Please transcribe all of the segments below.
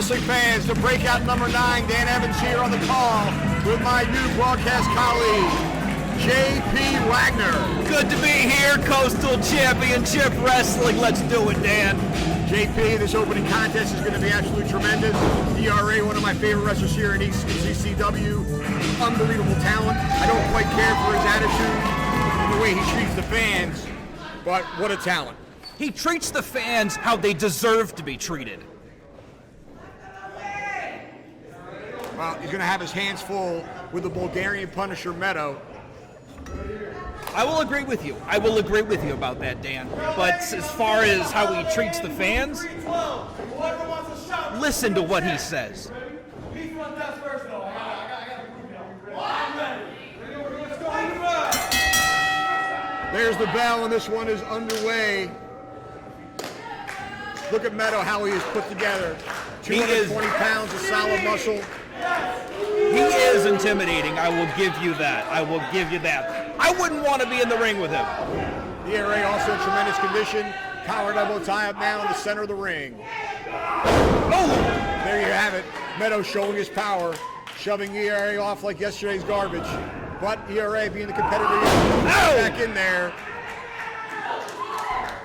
wrestling fans, the Breakout number 9, Dan Evans here on the call with my new broadcast colleague, JP Wagner. Good to be here, Coastal Championship Wrestling. Let's do it, Dan. JP, this opening contest is going to be absolutely tremendous. ERA, one of my favorite wrestlers here in CCW. Unbelievable talent. I don't quite care for his attitude and the way he treats the fans, but what a talent. He treats the fans how they deserve to be treated. Well, he's going to have his hands full with the Bulgarian Punisher Meto. I will agree with you. I will agree with you about that, Dan. But as far as how he treats the fans, listen to what he says. There's the bell, and this one is underway. Look at Meto, how he is put together. 220 pounds of solid muscle. He is intimidating. I will give you that. I will give you that. I wouldn't want to be in the ring with him. ERA also in tremendous condition. Collar elbow tie up now in the center of the ring. Oh! There you have it. Meto showing his power, shoving ERA off like yesterday's garbage. But ERA being the competitor, back in there.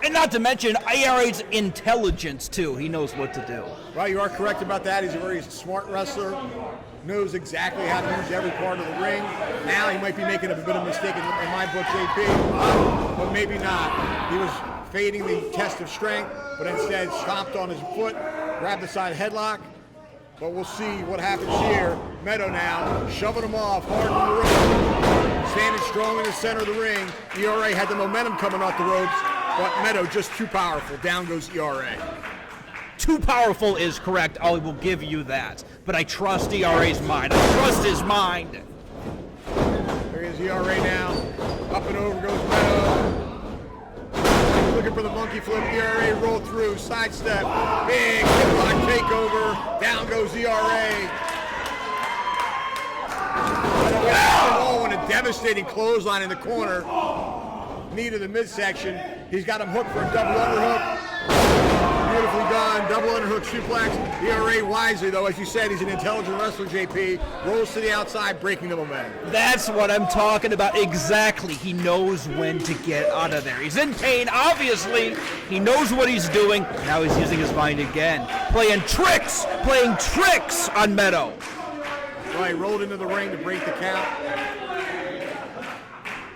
And not to mention ERA's intelligence, too. He knows what to do. Well, you are correct about that. He's a very smart wrestler. Knows exactly how to use every part of the ring. Now he might be making a bit of a mistake in my book, JP, but maybe not. He was fading the test of strength, but instead stomped on his foot, grabbed the side headlock. But we'll see what happens here. Meto now shoving him off hard on the rope. Standing strong in the center of the ring. ERA had the momentum coming off the ropes, but Meto just too powerful. Down goes ERA. Too powerful is correct. I will give you that. But I trust ERA's mind. I trust his mind. There is ERA now. Up and over goes Meto. Looking for the monkey flip. ERA roll through. Sidestep. Big hip lock takeover. Down goes ERA. Oh, and a devastating clothesline in the corner. Knee to the midsection. He's got him hooked for a double underhook. Beautifully done. Double underhook suplex. ERA wisely, though, as you said, he's an intelligent wrestler, JP. Rolls to the outside, breaking the momentum. That's what I'm talking about. Exactly. He knows when to get out of there. He's in pain, obviously. He knows what he's doing. Now he's using his mind again. Playing tricks on Meto. Well, he rolled into the ring to break the count.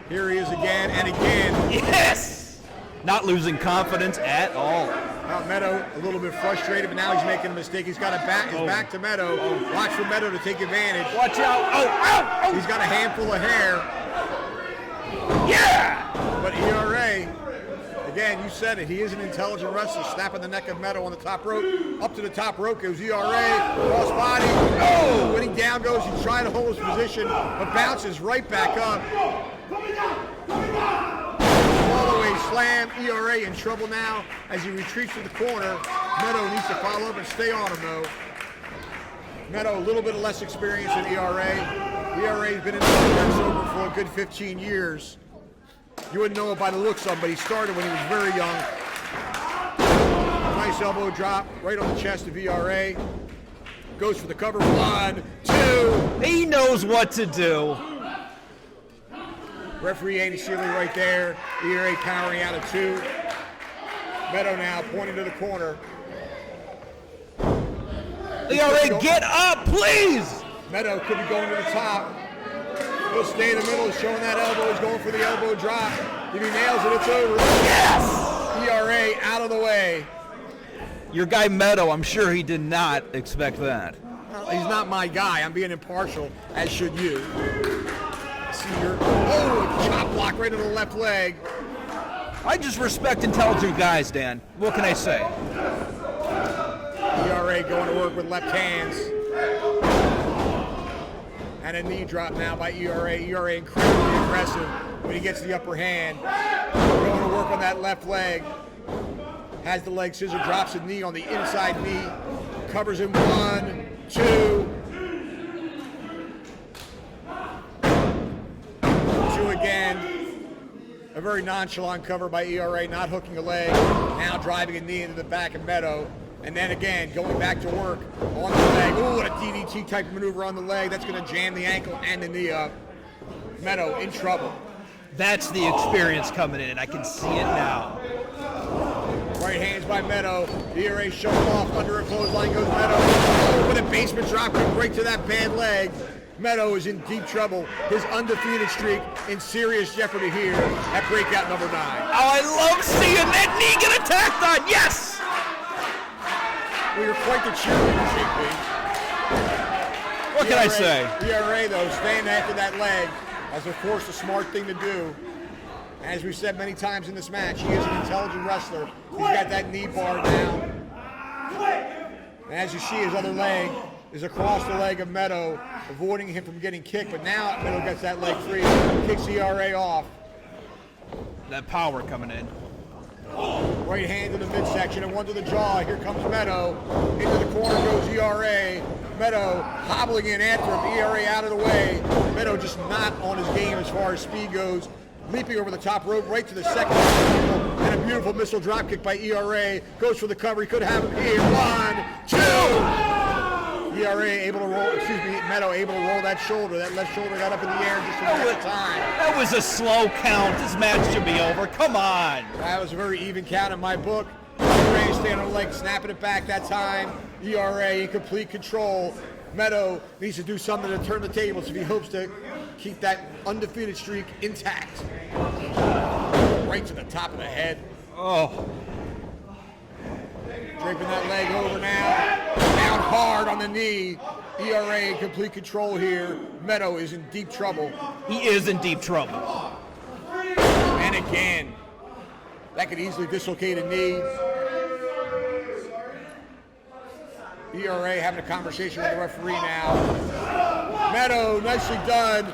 Here he is again and again. Yes! Not losing confidence at all. Meto a little bit frustrated, but now he's making a mistake. He's got his back to Meto. Watch for Meto to take advantage. Watch out. Oh. He's got a handful of hair. Yeah! But ERA, again, you said it. He is an intelligent wrestler. Snapping the neck of Meto on the top rope. Up to the top rope goes ERA. Cross body. Oh! When he down goes, he's trying to hold his position, but bounces right back up. All the way slam. ERA in trouble now as he retreats to the corner. Meto needs to follow up and stay on him, though. Meto, a little bit of less experience than ERA. ERA's been in the sober for a good 15 years. You wouldn't know it by the looks of him, but he started when he was very young. Nice elbow drop right on the chest of ERA. Goes for the cover. 1, 2. He knows what to do. Referee Andy Seeley right there. ERA powering out of 2. Meto now pointing to the corner. ERA, get up, please! Meto could be going to the top. He'll stay in the middle, showing that elbow. He's going for the elbow drop. If he nails it, it's over. Yes! ERA out of the way. Your guy Meto, I'm sure he did not expect that. Well, he's not my guy. I'm being impartial, as should you. See here. Oh, a chop block right to the left leg. I just respect intelligent guys, Dan. What can I say? ERA going to work with left hands. And a knee drop now by ERA. ERA incredibly aggressive when he gets the upper hand. Going to work on that left leg. Has the leg scissor, drops a knee on the inside knee. Covers him. 1, 2. 2 again. A A very nonchalant cover by ERA, not hooking a leg. Now driving a knee into the back of Meto. And then again, going back to work on the leg. Ooh, what a DDT type of maneuver on the leg. That's going to jam the ankle and the knee up. Meto in trouble. That's the experience coming in. I can see it now. Right hands by Meto. ERA shoved off. Under a clothesline goes Meto. Oh, with a basement drop kick right to that bad leg. Meto is in deep trouble. His undefeated streak in serious jeopardy here at Breakout number 9. Oh, I love seeing that knee get attacked on. Yes! Well, you're quite the cheerleader, JP. What can I say? ERA, though, staying after that leg. That's, of course, the smart thing to do. As we've said many times in this match, he is an intelligent wrestler. He's got that knee bar down. And as you see, his other leg is across the leg of Meto, avoiding him from getting kicked. But now Meto gets that leg free, kicks ERA off. That power coming in. Right hand to the midsection and one to the jaw. Here comes Meto. Into the corner goes ERA. Meto hobbling in after him. ERA out of the way. Meto just not on his game as far as speed goes. Leaping over the top rope right to the second. And a beautiful missile drop kick by ERA. Goes for the cover. He could have him here. 1, 2. ERA able to roll, Meto able to roll that shoulder. That left shoulder got up in the air just in the time. That was a slow count. This match should be over. Come on. That was a very even count in my book. ERA standing on the leg, snapping it back that time. ERA in complete control. Meto needs to do something to turn the tables if he hopes to keep that undefeated streak intact. Right to the top of the head. Oh. Draping that leg over now. Down hard on the knee. ERA in complete control here. Meto is in deep trouble. He is in deep trouble. And again, that could easily dislocate a knee. ERA having a conversation with the referee now. Meto, nicely done.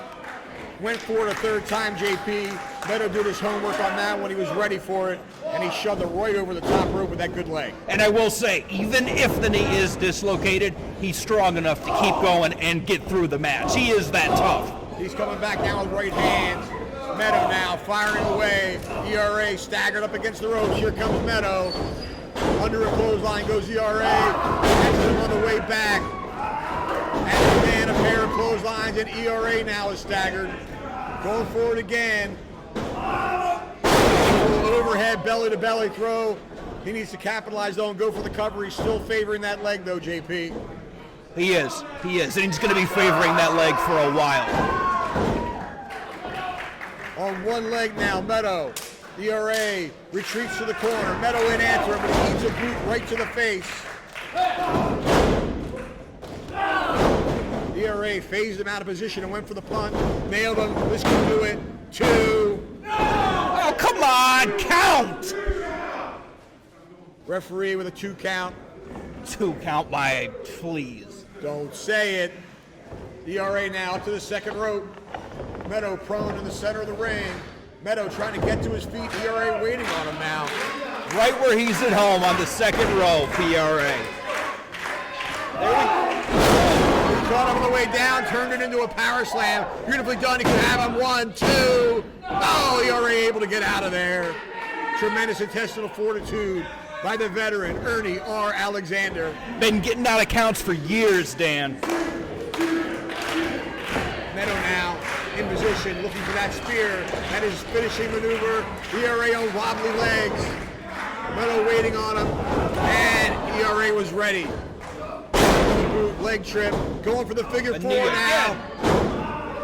Went for it a third time, JP. Meto did his homework on that when he was ready for it, and he shoved it right over the top rope with that good leg. And I will say, even if the knee is dislocated, he's strong enough to keep going and get through the match. He is that tough. He's coming back down with right hands. Meto now firing away. ERA staggered up against the ropes. Here comes Meto. Under a clothesline goes ERA. Catches him on the way back. And again, a pair of clotheslines, and ERA now is staggered. Going forward again. Overhead, belly-to-belly throw. He needs to capitalize, though, and go for the cover. He's still favoring that leg, though, JP. He is. And he's going to be favoring that leg for a while. On one leg now, Meto. ERA retreats to the corner. Meto in after him, but he eats a boot right to the face. ERA phased him out of position and went for the punt. Nailed him. This can do it. 2. Oh, come on. Count. Referee with a 2 count. 2 count by, please. Don't say it. ERA now up to the second rope. Meto prone in the center of the ring. Meto trying to get to his feet. ERA waiting on him now. Right where he's at home on the second row, ERA. He caught him on the way down, turned it into a power slam. Beautifully done. He could have him. 1, 2. Oh, ERA able to get out of there. Tremendous intestinal fortitude by the veteran, Ernie R. Alexander. Been getting out of counts for years, Dan. Meto now in position, looking for that spear. That is his finishing maneuver. ERA on wobbly legs. Meto waiting on him. And ERA was ready. Leg trip. Going for the figure 4 now.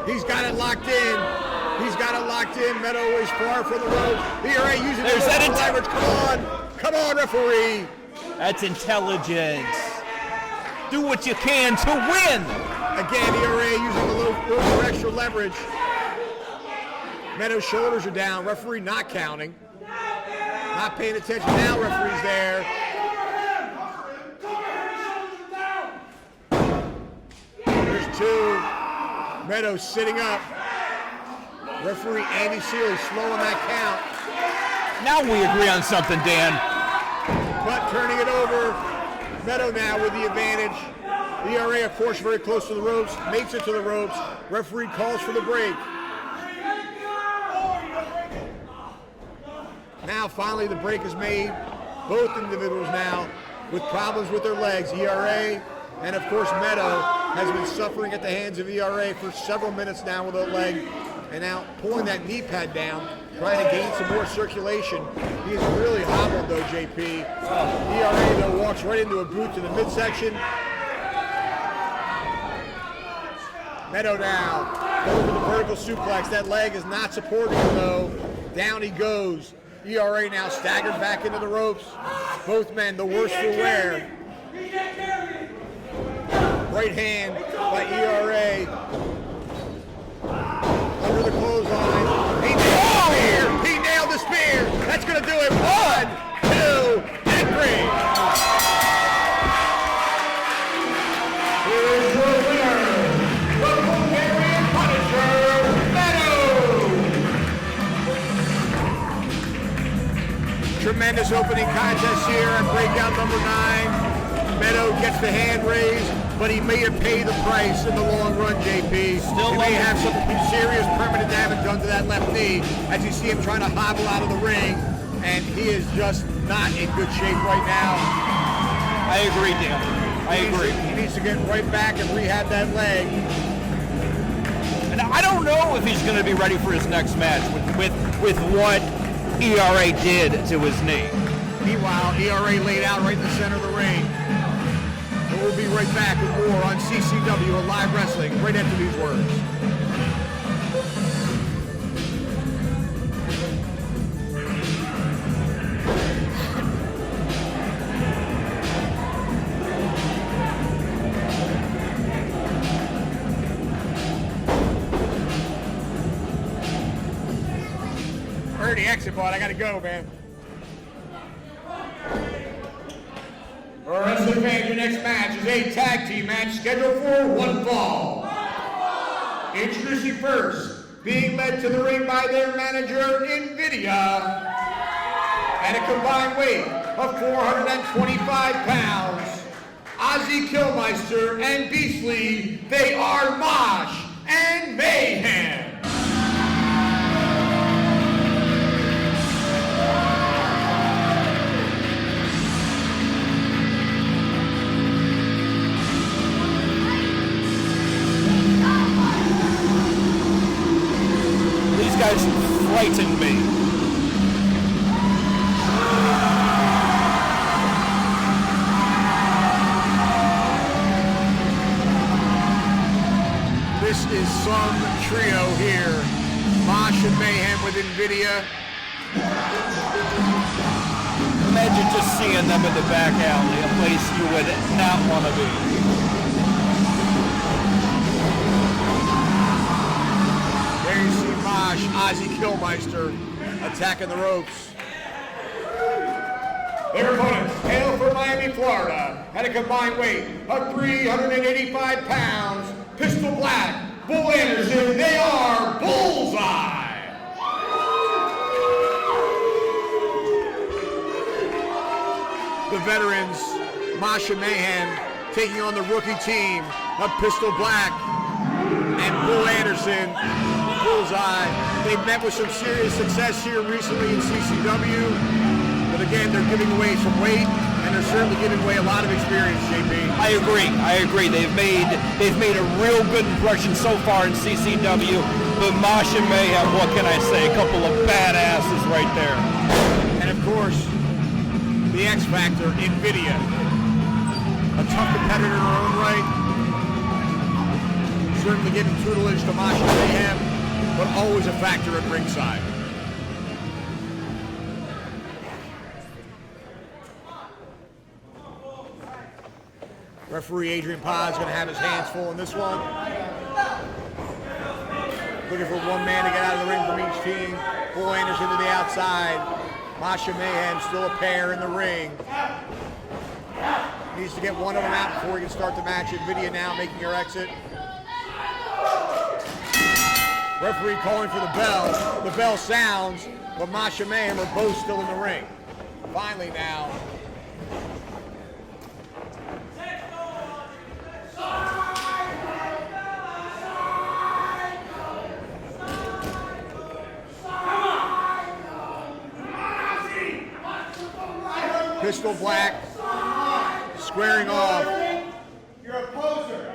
He's got it locked in. Meto is far from the rope. ERA using the leverage. Come on, referee. That's intelligence. Do what you can to win. Again, ERA using a little extra leverage. Meto's shoulders are down. Referee not counting. Not paying attention now. Referee's there. There's 2. Meto sitting up. Referee Andy Sealy slowing that count. Now we agree on something, Dan. But turning it over. Meto now with the advantage. ERA, of course, very close to the ropes. Makes it to the ropes. Referee calls for the break. Now, finally, the break is made. Both individuals now with problems with their legs. ERA and, of course, Meto has been suffering at the hands of ERA for several minutes now with a leg, and now pulling that knee pad down, trying to gain some more circulation. He is really hobbled, though, JP. ERA, though, walks right into a boot to the midsection. Meto now goes for the vertical suplex. That leg is not supporting him, though. Down he goes. ERA now staggered back into the ropes. Both men, the worse for wear. Right hand by ERA. Under the clothesline. He nailed the spear. He nailed the spear. That's going to do it. 1, 2, and 3. Here's your winner, the Bulgarian Punisher, Meto. Tremendous opening contest here at Breakout number 9. Meto gets the hand raised, but he may have paid the price in the long run, JP. He may have some serious permanent damage done to that left knee as you see him trying to hobble out of the ring, and he is just not in good shape right now. I agree, Dan. I agree. He needs to get right back and rehab that leg. And I don't know if he's going to be ready for his next match with what ERA did to his knee. Meanwhile, ERA laid out right in the center of the ring. And we'll be right back with more on CCW and Live Wrestling right after these words. I heard the exit, bud. I gotta go, man. All right, wrestling fans, your next match is a tag team match scheduled for one fall. Introducing first, being led to the ring by their manager, Invidia, at a combined weight of 425 pounds. Ozzy Killmeister and Beastly, they are Mosh and Mayhem. These guys frighten me. This is some trio here. Mosh and Mayhem with Invidia. Imagine just seeing them in the back alley, a place you would not want to be. There you see Mosh, Ozzy Killmeister attacking the ropes. Their opponents hail from Miami, Florida, at a combined weight of 385 pounds. Pistol Black, Bull Anderson, they are Bullseye. The veterans, Mosh and Mayhem, taking on the rookie team of Pistol Black and Bull Anderson, Bullseye. They've met with some serious success here recently in CCW, but again, they're giving away some weight, and they're certainly giving away a lot of experience, JP. I agree. They've made a real good impression so far in CCW, but Mosh and Mayhem, what can I say? A couple of badasses right there. And of course, the X Factor, Invidia. A tough competitor in her own right. Certainly giving tutelage to Mosh and Mayhem, but always a factor at ringside. Referee Adrian Paz going to have his hands full in this one. Looking for one man to get out of the ring from each team. Bull Anderson to the outside. Mosh and Mayhem still a pair in the ring. Needs to get one of them out before he can start the match. Invidia now making her exit. Referee calling for the bell. The bell sounds, but Mosh and Mayhem are both still in the ring. Finally now. Pistol Black squaring off. You're a poser.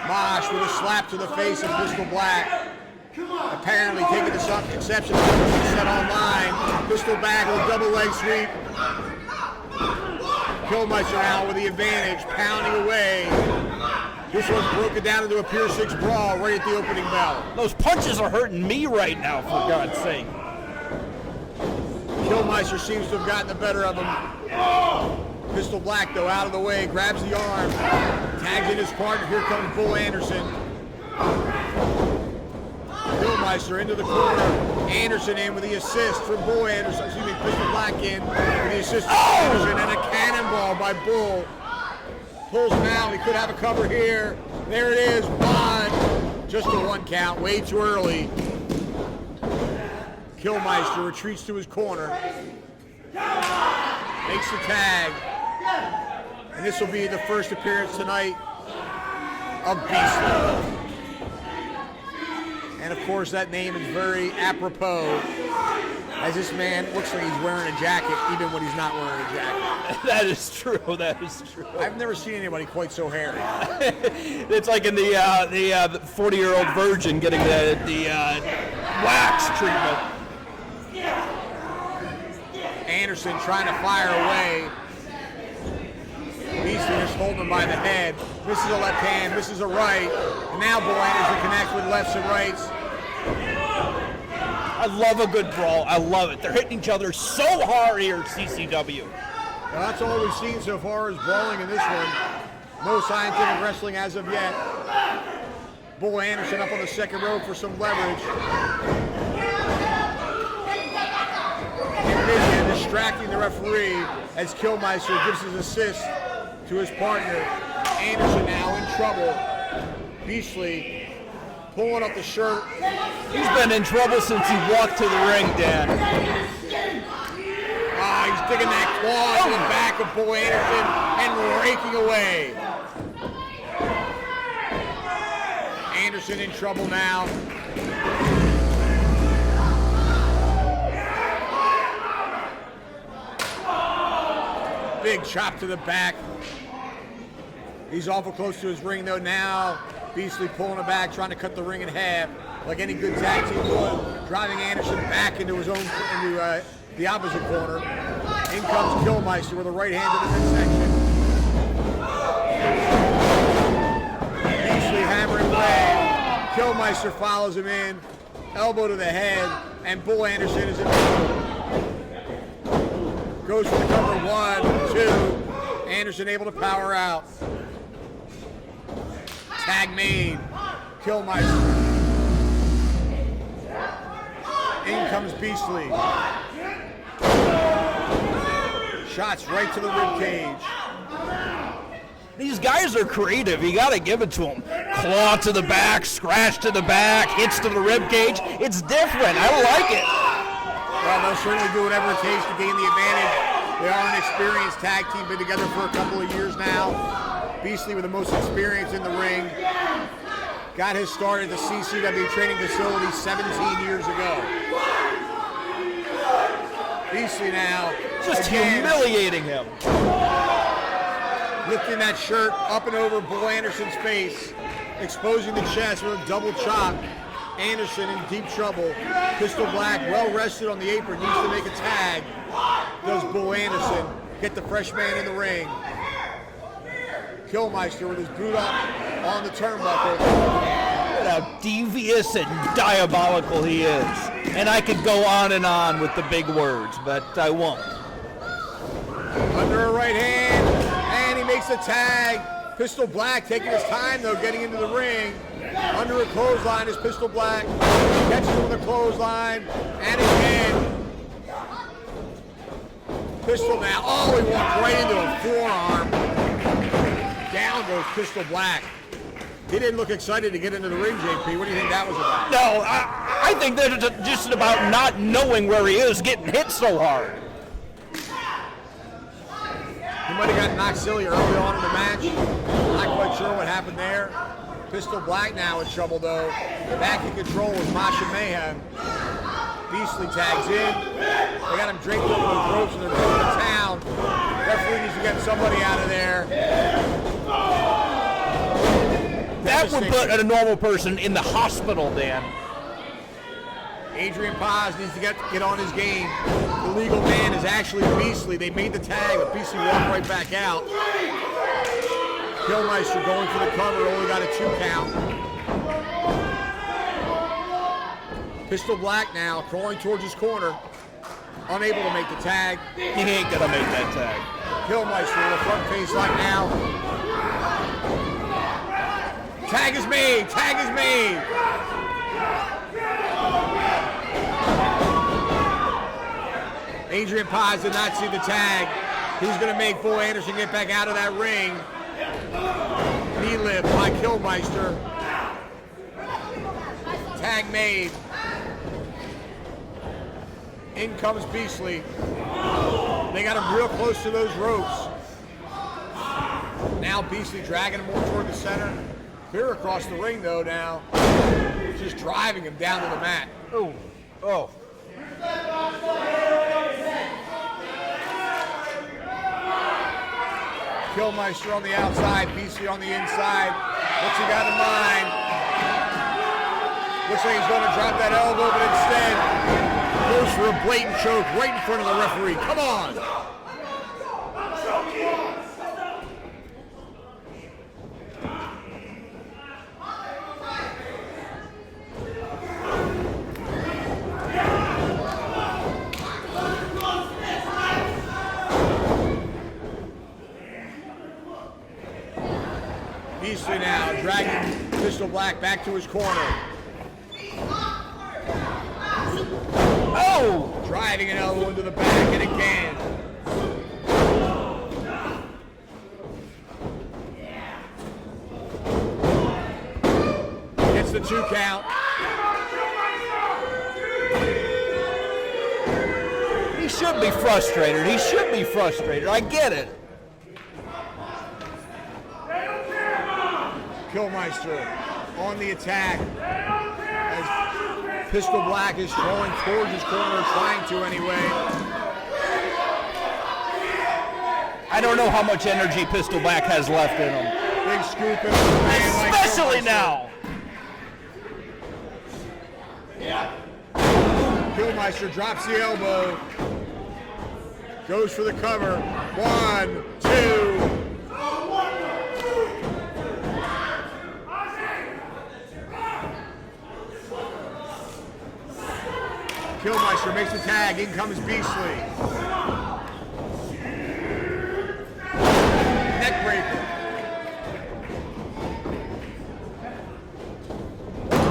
Mosh with a slap to the face of Pistol Black. Apparently taking some exception to what he said online. Pistol Black with a double leg sweep. Qrowmeister now with the advantage, pounding away. This one's broken down into a Pier 6 brawl right at the opening bell. Those punches are hurting me right now, for God's sake. Qrowmeister seems to have gotten the better of him. Pistol Black, though, out of the way, grabs the arm, tags in his partner. Here comes Bull Anderson. Qrowmeister into the corner. Anderson in with the assist from Bull Anderson. Excuse me, Pistol Black in with the assist from Anderson, and a cannonball by Bull. Pulls him out. He could have a cover here. There it is. One. Just a one count. Way too early. Qrowmeister retreats to his corner. Makes the tag. And this will be the first appearance tonight of Beastly. And of course that name is very apropos, as this man looks like he's wearing a jacket even when he's not wearing a jacket. That is true. That is true. I've never seen anybody quite so hairy. It's like in the 40-year-old virgin getting the wax treatment. Anderson trying to fire away. Beastly just holding him by the head. Misses a left hand, misses a right. And now Bull Anderson connects with lefts and rights. I love a good brawl. I love it. They're hitting each other so hard here at CCW. Now that's all we've seen so far is brawling in this one. No scientific wrestling as of yet. Bull Anderson up on the second rope for some leverage. Invidia distracting the referee as Qrowmeister gives his assist to his partner. Anderson now in trouble. Beastly pulling up the shirt. He's been in trouble since he walked to the ring, Dan. He's digging that claw to the back of Bull Anderson and raking away. Anderson in trouble now. Big chop to the back. He's awful close to his ring though now. Beastly pulling it back, trying to cut the ring in half, like any good tag team would. Driving Anderson back into his own, into the opposite corner. In comes Qrowmeister with a right hand to the midsection. Beastly hammering away. Qrowmeister follows him in. Elbow to the head, and Bull Anderson is in trouble. Goes for the cover, 1, 2. Anderson able to power out. Tag made. Qrowmeister. In comes Beastly. Shots right to the ribcage. These guys are creative. You got to give it to them. Claw to the back, scratch to the back, hits to the ribcage. It's different. I like it. Well, they'll certainly do whatever it takes to gain the advantage. They are an experienced tag team, been together for a couple of years now. Beastly with the most experience in the ring. Got his start at the CCW Training Facility 17 years ago. Beastly now. Just again, humiliating him. lifting that shirt up and over Bull Anderson's face, exposing the chest with a double chop. Anderson in deep trouble. Pistol Black well rested on the apron, needs to make a tag. Does Bull Anderson get the fresh man in the ring? Qrowmeister with his boot up on the turnbuckle. Look at how devious and diabolical he is. And I could go on and on with the big words, but I won't. Under a right hand, and he makes a tag. Pistol Black taking his time though, getting into the ring. Under a clothesline is Pistol Black. Catches him with a clothesline, and again. Pistol now, oh, he walked right into a forearm. Down goes Pistol Black. He didn't look excited to get into the ring, JP. What do you think that was about? No, I think they're just about not knowing where he is, getting hit so hard. He might have gotten knocked silly early on in the match. Not quite sure what happened there. Pistol Black now in trouble though. Back in control with Mosh and Mayhem. Beastly tags in. They got him draped over those ropes and they're going to town. Referee needs to get somebody out of there. That would put a normal person in the hospital, Dan. Adrian Paz needs to get on his game. The legal man is actually Beastly. They made the tag, but Beastly walked right back out. Killmeister going for the cover, only got a 2 count. Pistol Black now, crawling towards his corner. Unable to make the tag. He ain't gonna make that tag. Killmeister with a front face lock now. Tag is made, tag is made. Adrian Paz did not see the tag. He's gonna make Bull Anderson get back out of that ring. Knee lift by Killmeister. Tag made. In comes Beastly. They got him real close to those ropes. Now Beastly dragging him more toward the center. Clear across the ring though now. Just driving him down to the mat. Oh, oh. Killmeister on the outside, Beastly on the inside. What's he got in mind? Looks like he's going to drop that elbow, but instead goes for a blatant choke right in front of the referee. Come on! Beastly now dragging Pistol Black back to his corner. Oh! Driving an elbow into the back and again. Gets the 2 count. He should be frustrated. He should be frustrated. I get it. Killmeister on the attack as Pistol Black is throwing towards his corner, trying to anyway. I don't know how much energy Pistol Black has left in him. Big scoop in the man, Especially now. Killmeister drops the elbow. Goes for the cover. 1, 2. Killmeister makes the tag. In comes Beastly. Neck breaker.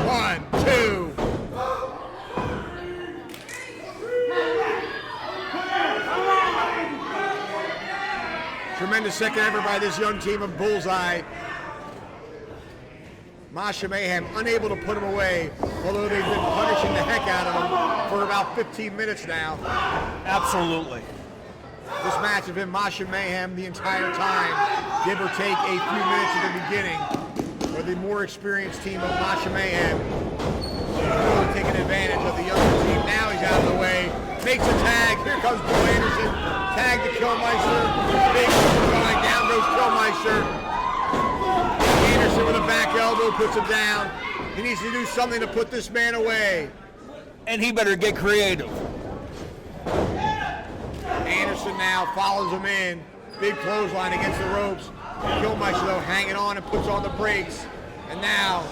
1, 2. Tremendous second effort by this young team of Bullseye. Mosh and Mayhem unable to put him away, although they've been punishing the heck out of him for about 15 minutes now. Absolutely. This match has been Mosh and Mayhem the entire time, give or take a few minutes at the beginning, where the more experienced team of Mosh and Mayhem is really taking advantage of the younger team. Now he's out of the way, makes a tag. Here comes Bull Anderson, tag to Killmeister. Big going down goes Killmeister. Anderson with a back elbow puts him down. He needs to do something to put this man away. And he better get creative. Anderson now follows him in. Big clothesline against the ropes. Killmeister though hanging on and puts on the brakes. And now,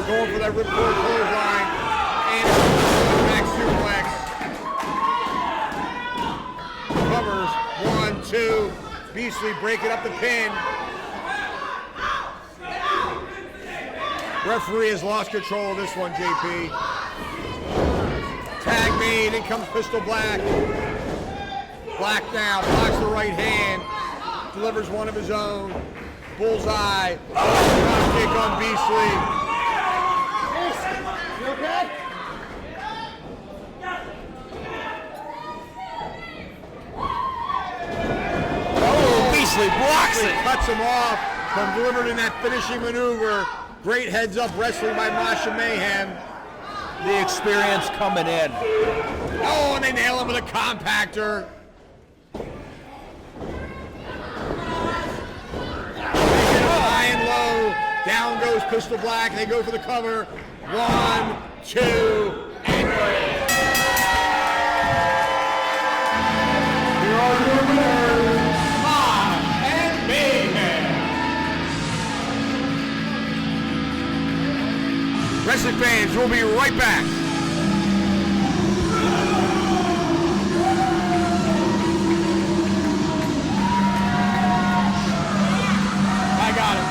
going for that ripcord clothesline. Anderson back suplex. Covers. 1, 2. Beastly breaking up the pin. Referee has lost control of this one, JP. Tag made, in comes Pistol Black. Black now, blocks the right hand, delivers one of his own. Bullseye, drop kick on Beastly. You okay? Oh, Beastly blocks it. Cuts him off from delivering that finishing maneuver. Great heads up wrestling by Mosh and Mayhem. The experience coming in. Oh, and they nail him with a compactor. Down goes Pistol Black. They go for the cover. 1, 2, and 3. Here are your winners, Mosh and Mayhem. Wrestling fans, we'll be right back. I got it.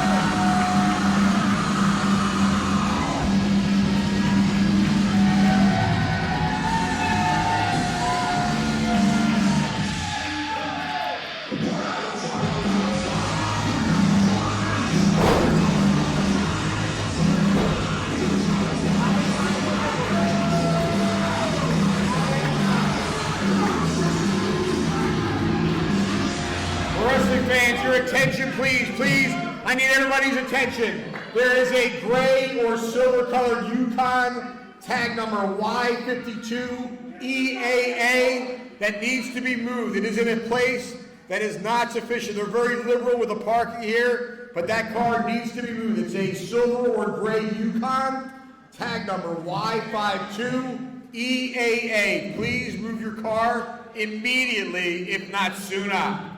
Fans, your attention, please, please. I need everybody's attention. There is a gray or silver colored Yukon tag number Y52 EAA that needs to be moved. It is in a place that is not sufficient. They're very liberal with the parking here, but that car needs to be moved. It's a silver or gray Yukon tag number Y52 EAA. Please move your car immediately, if not sooner.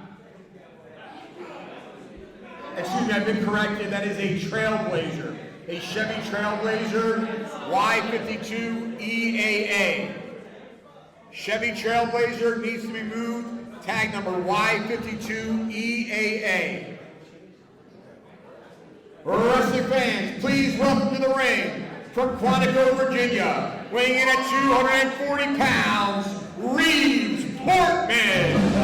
Excuse me, I've been corrected. That is a Trailblazer. A Chevy Trailblazer Y52 EAA. Chevy Trailblazer needs to be moved. Tag number Y52 EAA. Wrestling fans, please welcome to the ring from Quantico, Virginia, weighing in at 240 pounds, Reeves Portman.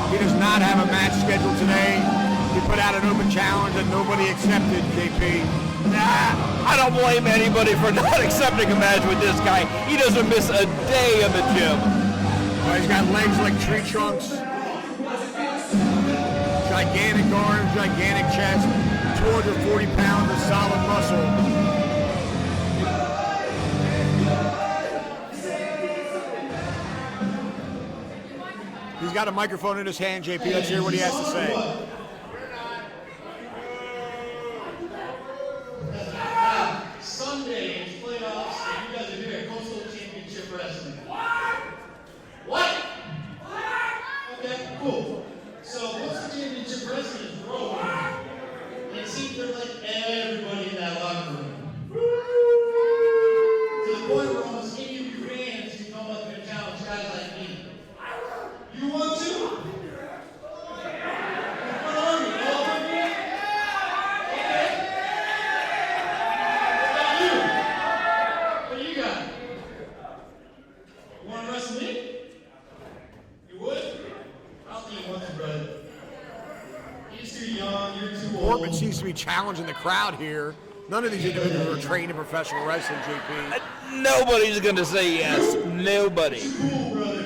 He does not have a match scheduled today. He put out an open challenge that nobody accepted, JP. I don't blame anybody for not accepting a match with this guy. He doesn't miss a day in the gym. Well, he's got legs like tree trunks, gigantic arms, gigantic chest, 240 pounds of solid muscle. He's got a microphone in his hand, JP. Let's hear what he has to say. Sunday is playoffs, and you guys are here at Coastal Championship Wrestling. What? Okay, cool. So Coastal Championship Wrestling is Qrow. And it seems they're like everybody in that locker room. To the point where almost any of your fans who come up and challenge guys like me. You want to? What are you? All of me? Okay. What about you? What do you got? You want to wrestle me? You would? I don't think you want to, brother. He's too young, you're too old. Portman seems to be challenging the crowd here. None of these individuals are trained in professional wrestling, JP. Nobody's going to say yes. Nobody. Cool, brother.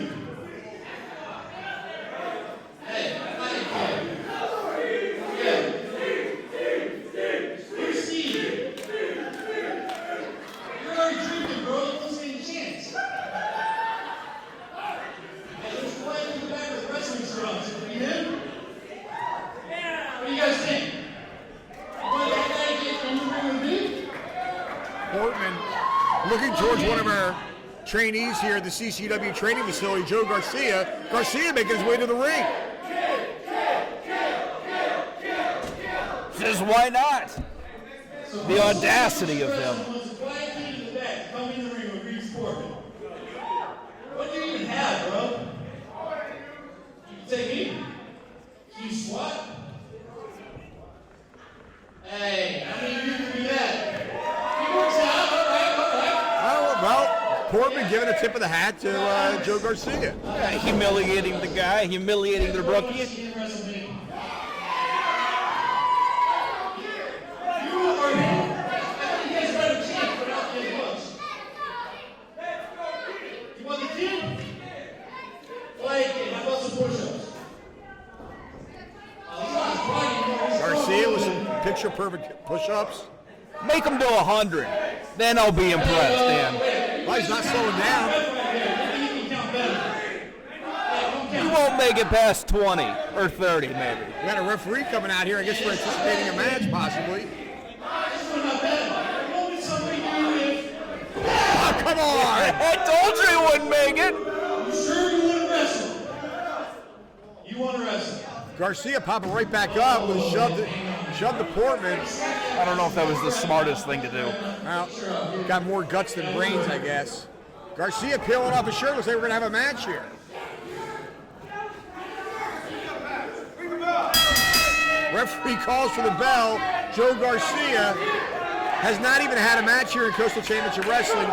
Looking towards one of our trainees here at the CCW Training Facility, Joe Garcia. Garcia making his way to the ring. Says why not? The audacity of him. Come in the ring with Reeves Portman. What do you even have, bro? You can take me. Can you squat? Hey, I mean, you can do that. He works out. All right. Well, Portman giving a tip of the hat to Joe Garcia. Humiliating the guy, humiliating the rookie. picture perfect push-ups. Make him do 100. Then I'll be impressed, Dan. Well, he's not slowing down. He won't make it past 20 or 30, maybe. We got a referee coming out here, I guess we're anticipating a match, possibly. Oh, come on! I told you he wouldn't make it. You sure you want to wrestle? You want to wrestle? Garcia popping right back up with a shove to Portman. I don't know if that was the smartest thing to do. Well, got more guts than brains, I guess. Garcia peeling off his shirt. Looks like we're going to have a match here. Referee calls for the bell. Joe Garcia has not even had a match here in Coastal Championship Wrestling.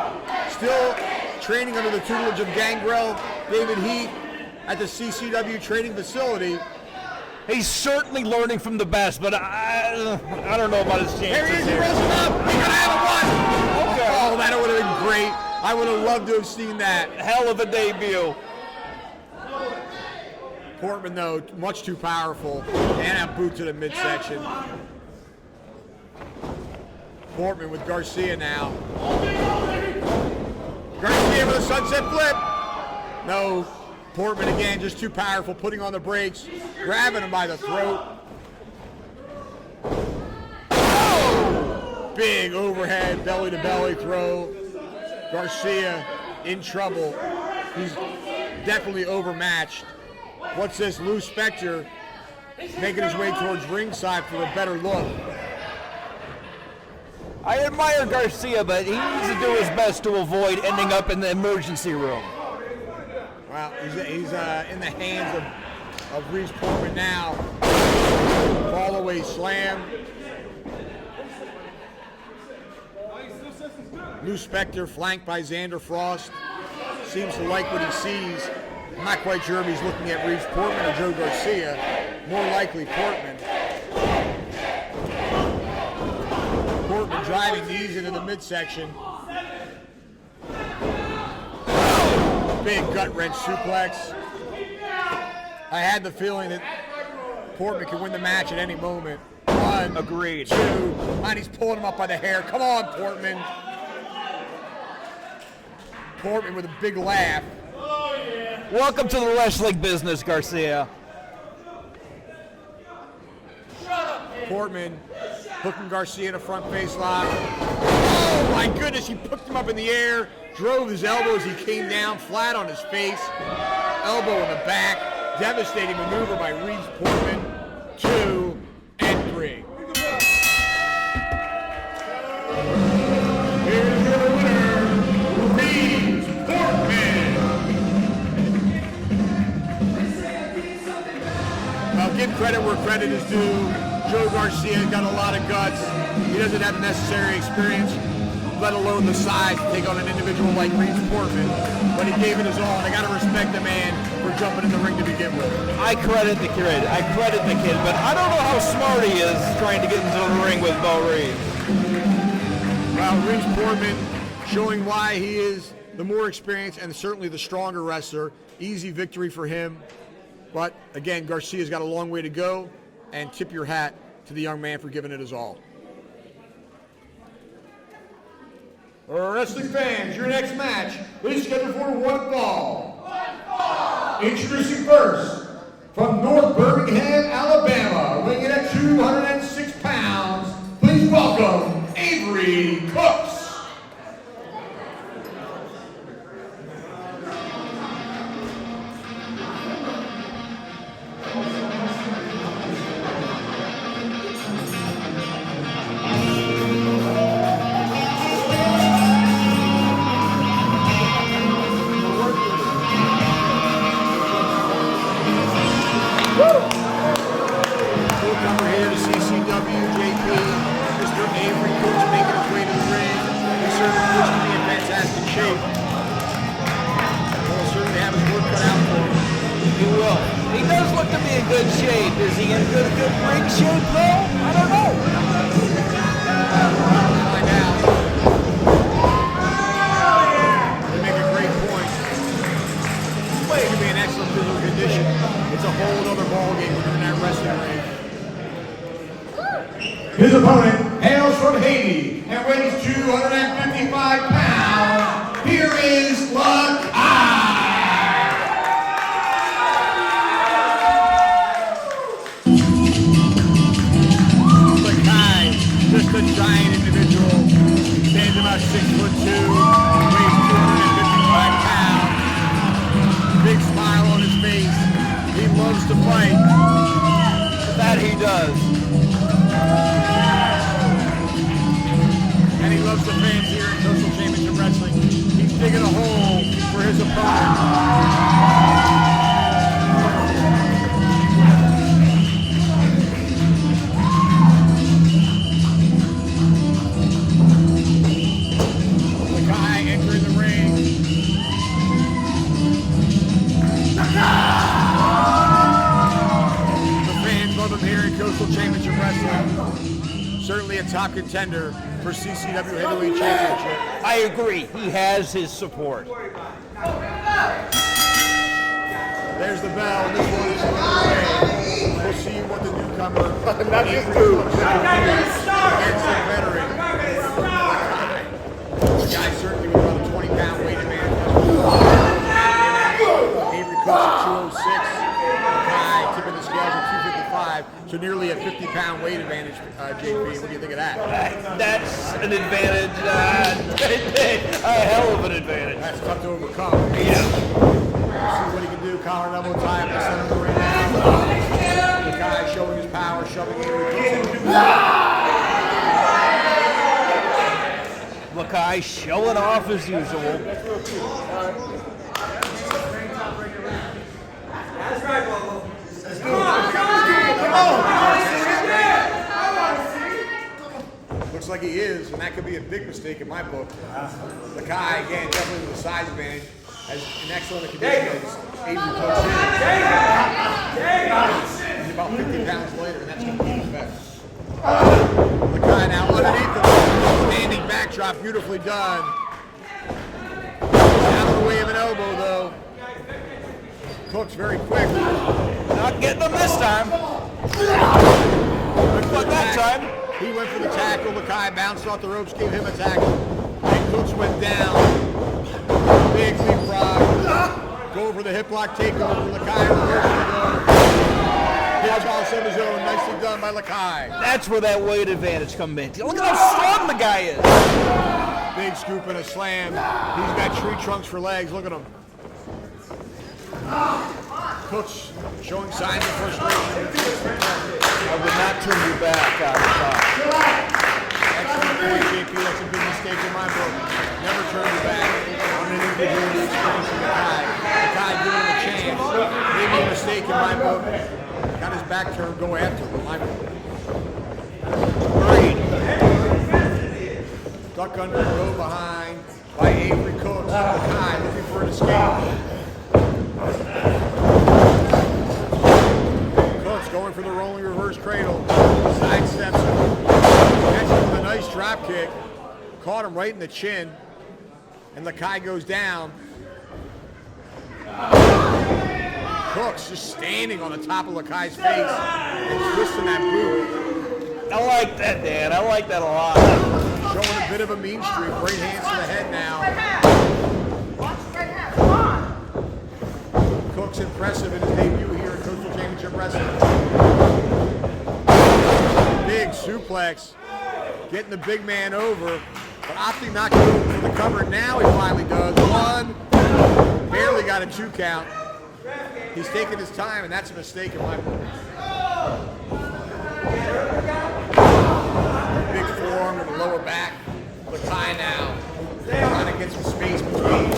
Still training under the tutelage of Gangrel, David Heath at the CCW Training Facility. He's certainly learning from the best, but I don't know about his chances. There he is, he rolls him up. He's going to have a one. Okay. Oh, that would have been great. I would have loved to have seen that. Hell of a debut. Portman, though, much too powerful. And a boot to the midsection. Portman with Garcia now. Garcia with a sunset flip. No. Portman again, just too powerful, putting on the brakes, grabbing him by the throat. Oh! Big overhead, belly-to-belly throw. Garcia in trouble. He's definitely overmatched. What's this? Lou Spector making his way towards ringside for a better look. I admire Garcia, but he needs to do his best to avoid ending up in the emergency room. Well, he's in the hands of Reeves Portman now. Fall away slam. Lou Spector flanked by Xander Frost. Seems to like what he sees. I'm not quite sure if he's looking at Reeves Portman or Joe Garcia. More likely Portman. Portman driving knees into the midsection. Big gut wrench suplex. I had the feeling that Portman could win the match at any moment. One, agreed. Two, and he's pulling him up by the hair. Come on, Portman. Portman with a big laugh. Welcome to the wrestling business, Garcia. Portman hooking Garcia in a front face lock. Oh my goodness, he picked him up in the air, drove his elbow as he came down flat on his face. Elbow in the back. Devastating maneuver by Reeves Portman. 2 and 3. Here's your winner, Reeves Portman. Well, give credit where credit is due. Joe Garcia got a lot of guts. He doesn't have the necessary experience, let alone the size to take on an individual like Reeves Portman. But he gave it his all, and I got to respect the man for jumping in the ring to begin with. I credit the kid. I credit the kid, but I don't know how smart he is trying to get into the ring with Bo Reeves. Well, Reeves Portman showing why he is the more experienced and certainly the stronger wrestler. Easy victory for him. But again, Garcia's got a long way to go, and tip your hat to the young man for giving it his all. Wrestling fans, your next match is scheduled for one fall. Introducing first, from North Birmingham, Alabama, weighing at 206 pounds, please welcome Avery Cooks. Newcomer here to CCW, JP, Mr. Avery Cooks making his way to the ring. He certainly looks to be in fantastic shape. He'll certainly have his work cut out for him. He will. He does look to be in good shape. Is he in good ring shape, though? I don't know. We'll find out. You make a great point. He could be in excellent physical condition. It's a whole other ballgame when you're in that wrestling ring. His opponent hails from Haiti and weighs 255 pounds. Here is Lakay. Lakay, just a giant individual. Stands about 6'2", weighs 255 pounds. Big smile on his face. He loves to fight. That he does. And he loves the fans here in Coastal Championship Wrestling. He's digging a hole for his opponent. Lakay entering the ring. The fans love him here in Coastal Championship Wrestling. Certainly a top contender for CCW Heavyweight Championship. I agree. He has his support. There's the bell. This one is underway. We'll see what the newcomer against the veteran. The guy certainly with about a 20-pound weight advantage. Avery Coach at 206. Lakay tipping the scales at 255. So nearly a 50-pound weight advantage, JP. What do you think of that? That's an advantage. A hell of an advantage. That's tough to overcome. Yeah. We'll see what he can do. Collar double tie up the center of the ring now. Lakay showing his power, shoving Avery Coach. Lakay showing off as usual. That's right, Bobo. Looks like he is, and that could be a big mistake in my book. Lakay, again, definitely with a size advantage, has an excellent condition as Avery Coach is. He's about 50 pounds later, and that's going to be the effect. Lakay now underneath the standing backdrop, beautifully done. Out of the way of an elbow, though. Cook's very quick. Not getting them this time. But that time. He went for the tackle. Lakay bounced off the ropes, gave him a tackle. And Cooks went down. Big leapfrog. Go for the hip lock takeover. Lakay reversed the go. Hit toss of his own. Nicely done by Lakay. That's where that weight advantage comes in. Look at how strong the guy is. Big scoop and a slam. He's got tree trunks for legs. Look at him. Cooks showing signs of frustration. I would not turn you back on the top. Excellent point, JP. That's a big mistake in my book. Never turn your back on an individual who's experiencing Lakay. Lakay giving him a chance. Maybe a mistake in my book. Got his back turned, go after him in my book. Duck under, go behind by Avery Cooks. Lakay looking for an escape. Cooks going for the rolling reverse cradle. Sidesteps him. Catches him with a nice drop kick. Caught him right in the chin. And Lakay goes down. Cooks just standing on the top of Lakay's face and twisting that boot. I like that, Dan. I like that a lot. Showing a bit of a mean streak. Great hands to the head now. Cook's impressive in his debut here in Coastal Championship Wrestling. Big suplex. Getting the big man over. But opting not to go for the cover. Now he finally does. One. Barely got a 2 count. He's taking his time, and that's a mistake in my book. Big forearm in the lower back. Lakay now. Trying to get some space between.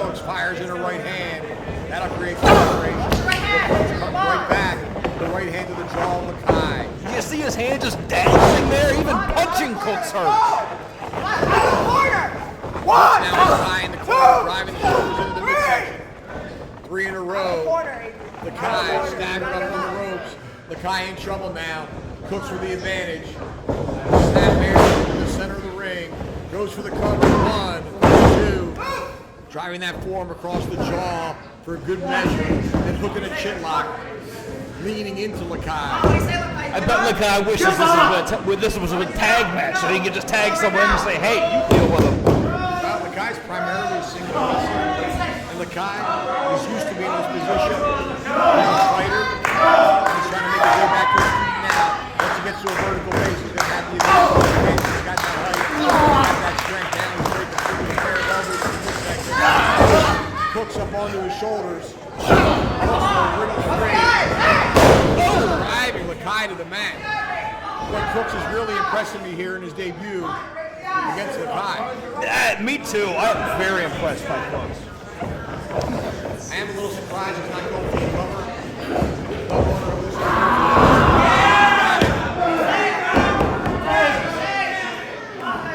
Cooks fires in a right hand. That'll create separation. Cooks comes right back. The right hand to the jaw of Lakay. You see his hand just dangling there? Even punching Cooks hurts. Now Lakay in the corner, driving the shoulders into the midsection. 3 in a row. Lakay staggered up on the ropes. Lakay in trouble now. Cooks for the advantage. Sandman into the center of the ring. Goes for the cover. 1, 2. Driving that forearm across the jaw for a good measure. Then hooking a chin lock. Leaning into Lakay. I bet Lakay wishes this was a tag match, so he could just tag someone and say, hey, you deal with him. Well, Lakay's primarily a single wrestler, and Lakay is used to being in this position. He's a fighter. He's trying to make his way back to his feet now. Once he gets to a vertical base, he's going to have the advantage. He's got that height, he's got that strength. Now he's very completely fair elbows in this section. Hooks up onto his shoulders. Driving Lakay to the mat. What Cooks is really impressing me here in his debut against Lakay. Me too. I'm very impressed by Cooks. I am a little surprised he's not going for the cover.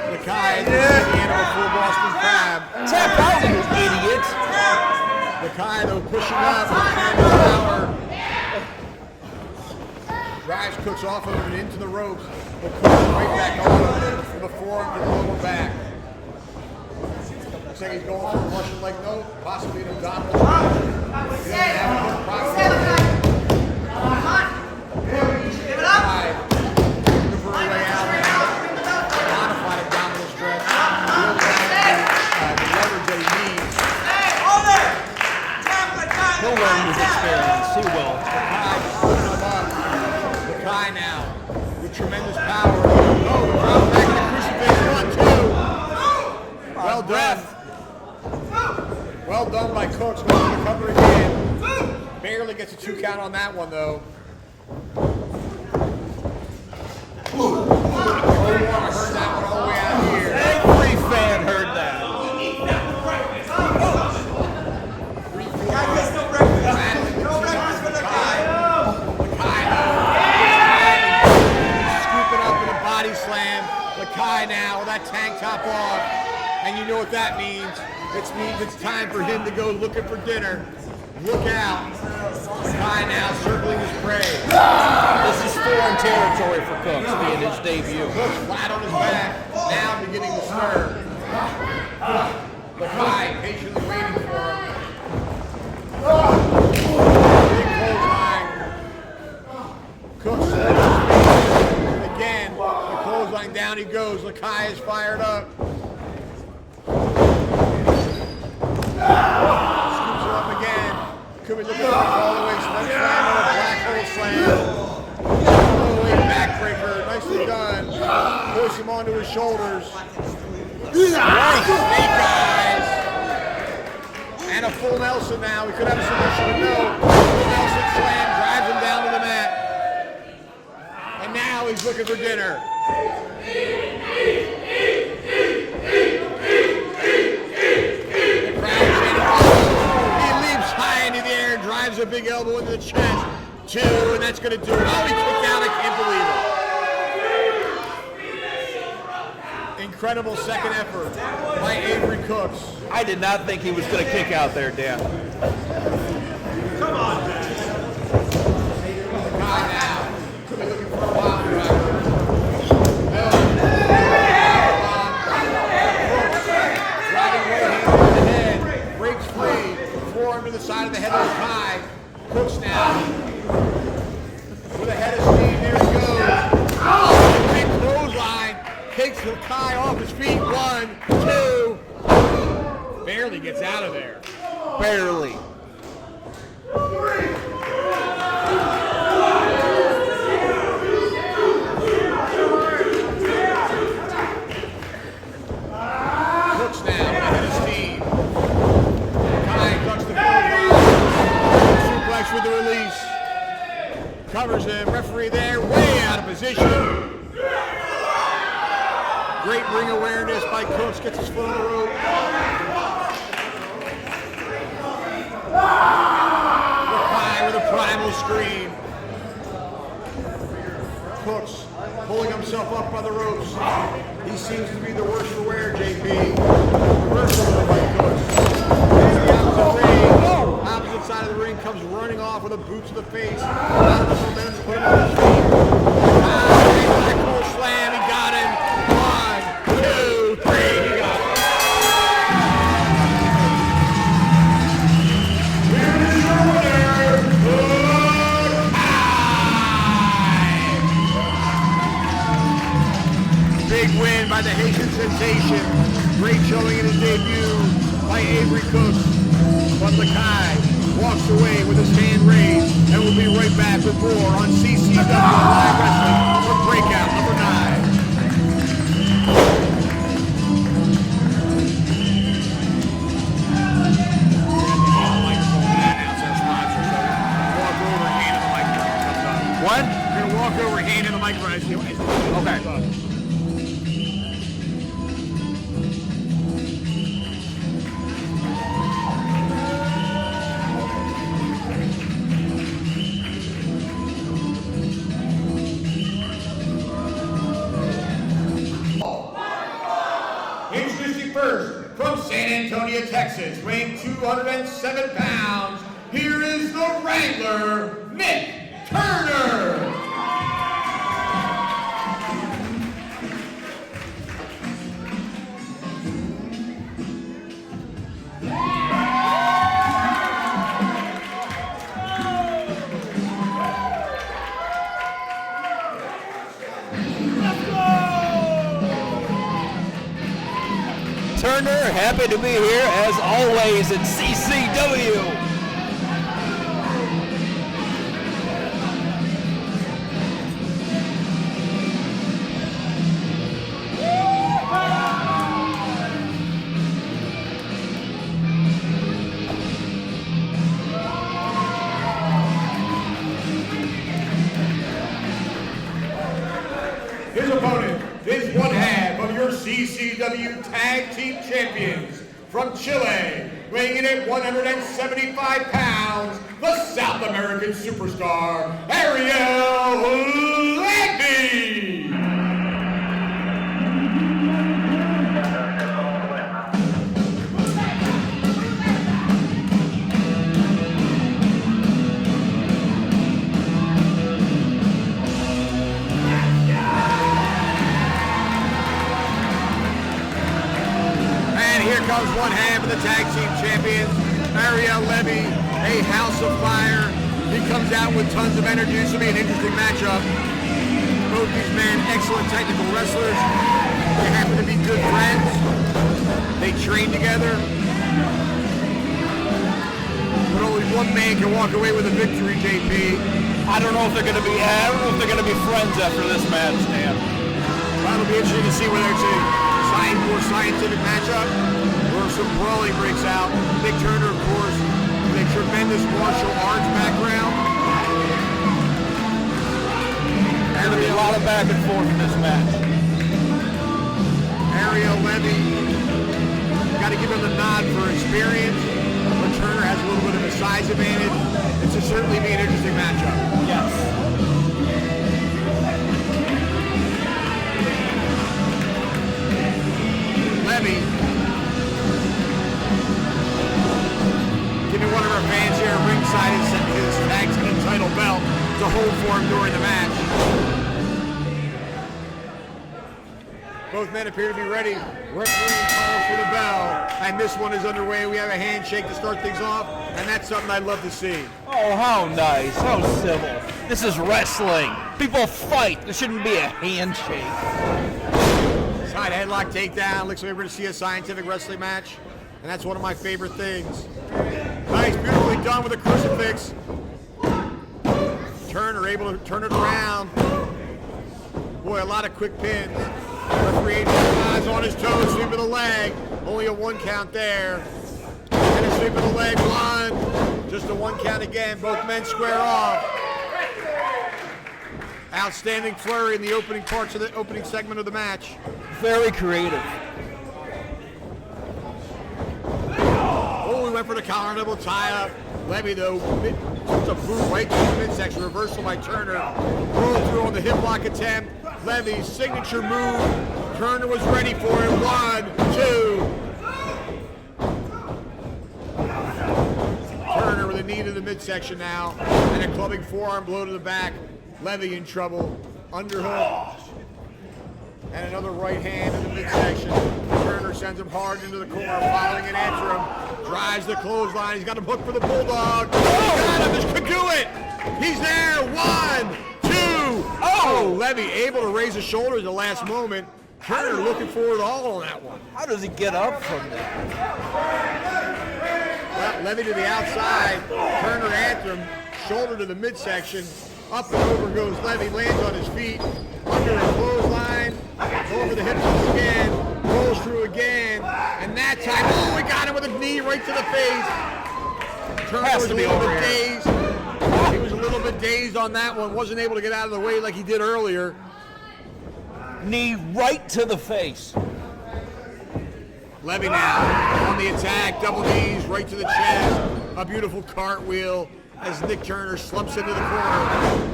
Lakay is the end of a full Boston Crab. Tap out, you idiot. Lakay, though, pushing up with tremendous power. Drives Cooks off of him and into the ropes. But Cooks right back on him with a forearm to the lower back. Looks like he's going for a Russian leg note, possibly an abdominal. He doesn't have a good prospect. Way out now. Modified abdominal stretch. The leverage that he needs. He'll learn his experience. He will. Lakay now with tremendous power. Oh, back in the crucifix. 1, 2. Well done. Well done by Cooks. Going to recover again. Barely gets a 2 count on that one, though. I heard that one all the way out here. Every fan heard that. Scooping up in a body slam. Lakay now with that tank top off. And you know what that means. It means it's time for him to go looking for dinner. Look out. Lakay now circling his prey. This is foreign territory for Cooks, being his debut. Cooks flat on his back, now beginning to stir. Lakay patiently waiting for him. Big clothesline. Cooks again. The clothesline down he goes. Lakay is fired up. Scoops her up again. Could be looking for a all-the-way slam or a black hole slam. All-the-way backbreaker, nicely done. Push him onto his shoulders. Snake eyes. And a full Nelson now. We could have a submission, but no. Full Nelson slam, drives him down to the mat. And now he's looking for dinner. Drives a big elbow into the chest. 2, and that's going to do it. Oh, he kicked out. I can't believe it. Incredible second effort by Avery Cooks. I did not think he was going to kick out there, Dan. Come on, guy now. Could be looking for a wild driver. Driving right hand to the head. Breaks free. Forearm to the side of the head of the tie. Cooks now. With a head of steam, there he goes. Oh, big clothesline. Takes Lakay off his feet. 1, 2. Barely gets out of there. Barely. Cooks now with a head of steam. Lakay ducks the clothesline. Suplex with the release. Covers him. Referee there, way out of position. Great ring awareness by Cooks. Gets his foot on the rope. Lakay with a primal scream. Cooks pulling himself up by the ropes. He seems to be the worst for wear, JP. Reversal by Cooks. Opposite side of the ring, comes running off with a boot to the face. Out of the momentum to put him on his feet. Black hole slam, he got him. 1, 2, 3, he got him. Here's your winner, Lakay. Avery cooks, but Lakay walks away with his hand raised, and we'll be right back with more on CCW Live Wrestling for Breakout number 9. What? You're gonna walk over, hand in the microphone. Okay. Introducing first, from San Antonio, Texas, weighing 207 pounds, here is the Wrangler, Nick Turner. Turner, happy to be here as always at CCW. His opponent is one half of your CCW Tag Team Champions from Chile, weighing in at 175 pounds, the South American superstar, Ariel Levy. Here comes one half of the tag team champions, Ariel Levy, a house of fire. He comes out with tons of energy. This will be an interesting matchup. Both these men, excellent technical wrestlers. They happen to be good friends. They train together. But only one man can walk away with a victory, JP. I don't know if they're gonna be friends after this match, Dan. That'll be interesting to see whether it's a more scientific matchup or some brawling breaks out. Nick Turner, of course, with a tremendous martial arts background. There's gonna be a lot of back and forth in this match. Ariel Levy, got to give him the nod for experience, but Turner has a little bit of a size advantage. This will certainly be an interesting matchup. Yes. Levy, giving one of our fans here ringside his tag team title belt to hold for him during the match. Both men appear to be ready. Referee calls for the bell, and this one is underway. We have a handshake to start things off, and that's something I'd love to see. Oh, how nice, how civil. This is wrestling. People fight. There shouldn't be a handshake. Side headlock takedown. Looks like we're going to see a scientific wrestling match, and that's one of my favorite things. Nice, beautifully done with a crucifix. Turner able to turn it around. Boy, a lot of quick pins. Referee eyes on his toes, sweep of the leg. Only a 1 count there. And a sweep of the leg, one. Just a 1 count again. Both men square off. Outstanding flurry in the opening parts of the opening segment of the match. Very creative. Oh, we went for the collar double tie-up. Levy, though, puts a boot right to the midsection. Reversal by Turner. Roll through on the hip lock attempt. Levy's signature move. Turner was ready for it. 1, 2. Turner with a knee to the midsection now. And a clubbing forearm blow to the back. Levy in trouble. Underhook. And another right hand in the midsection. Turner sends him hard into the corner, following it after him. Drives the clothesline. He's got him hooked for the bulldog. Got him. This could do it. He's there. 1, 2. Oh, Levy able to raise his shoulder at the last moment. Turner looking for it all on that one. How does he get up from that? Levy to the outside. Turner after him. Shoulder to the midsection. Up and over goes Levy. Lands on his feet. Under a clothesline. Over the hips again. Rolls through again. And that time, oh, we got him with a knee right to the face. Turner was a little bit dazed. He was a little bit dazed on that one. Wasn't able to get out of the way like he did earlier. Knee right to the face. Levy now on the attack. Double knees right to the chest. A beautiful cartwheel as Nick Turner slumps into the corner.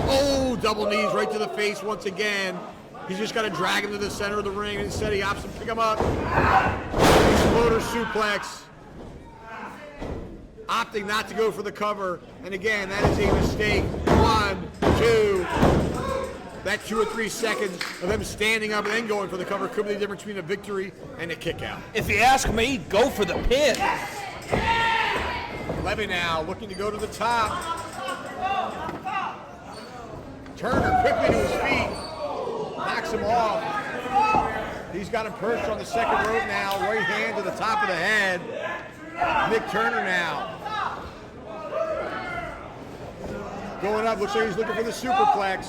Oh, double knees right to the face once again. He's just got to drag him to the center of the ring. Instead, he opts to pick him up. Exploder suplex. Opting not to go for the cover. And again, that is a mistake. 1, 2. That 2 or 3 seconds of him standing up and then going for the cover could be the difference between a victory and a kick out. If you ask me, go for the pin. Levy now looking to go to the top. Turner quickly to his feet. Knocks him off. He's got him perched on the second rope now. Right hand to the top of the head. Nick Turner now. Going up, looks like he's looking for the superplex.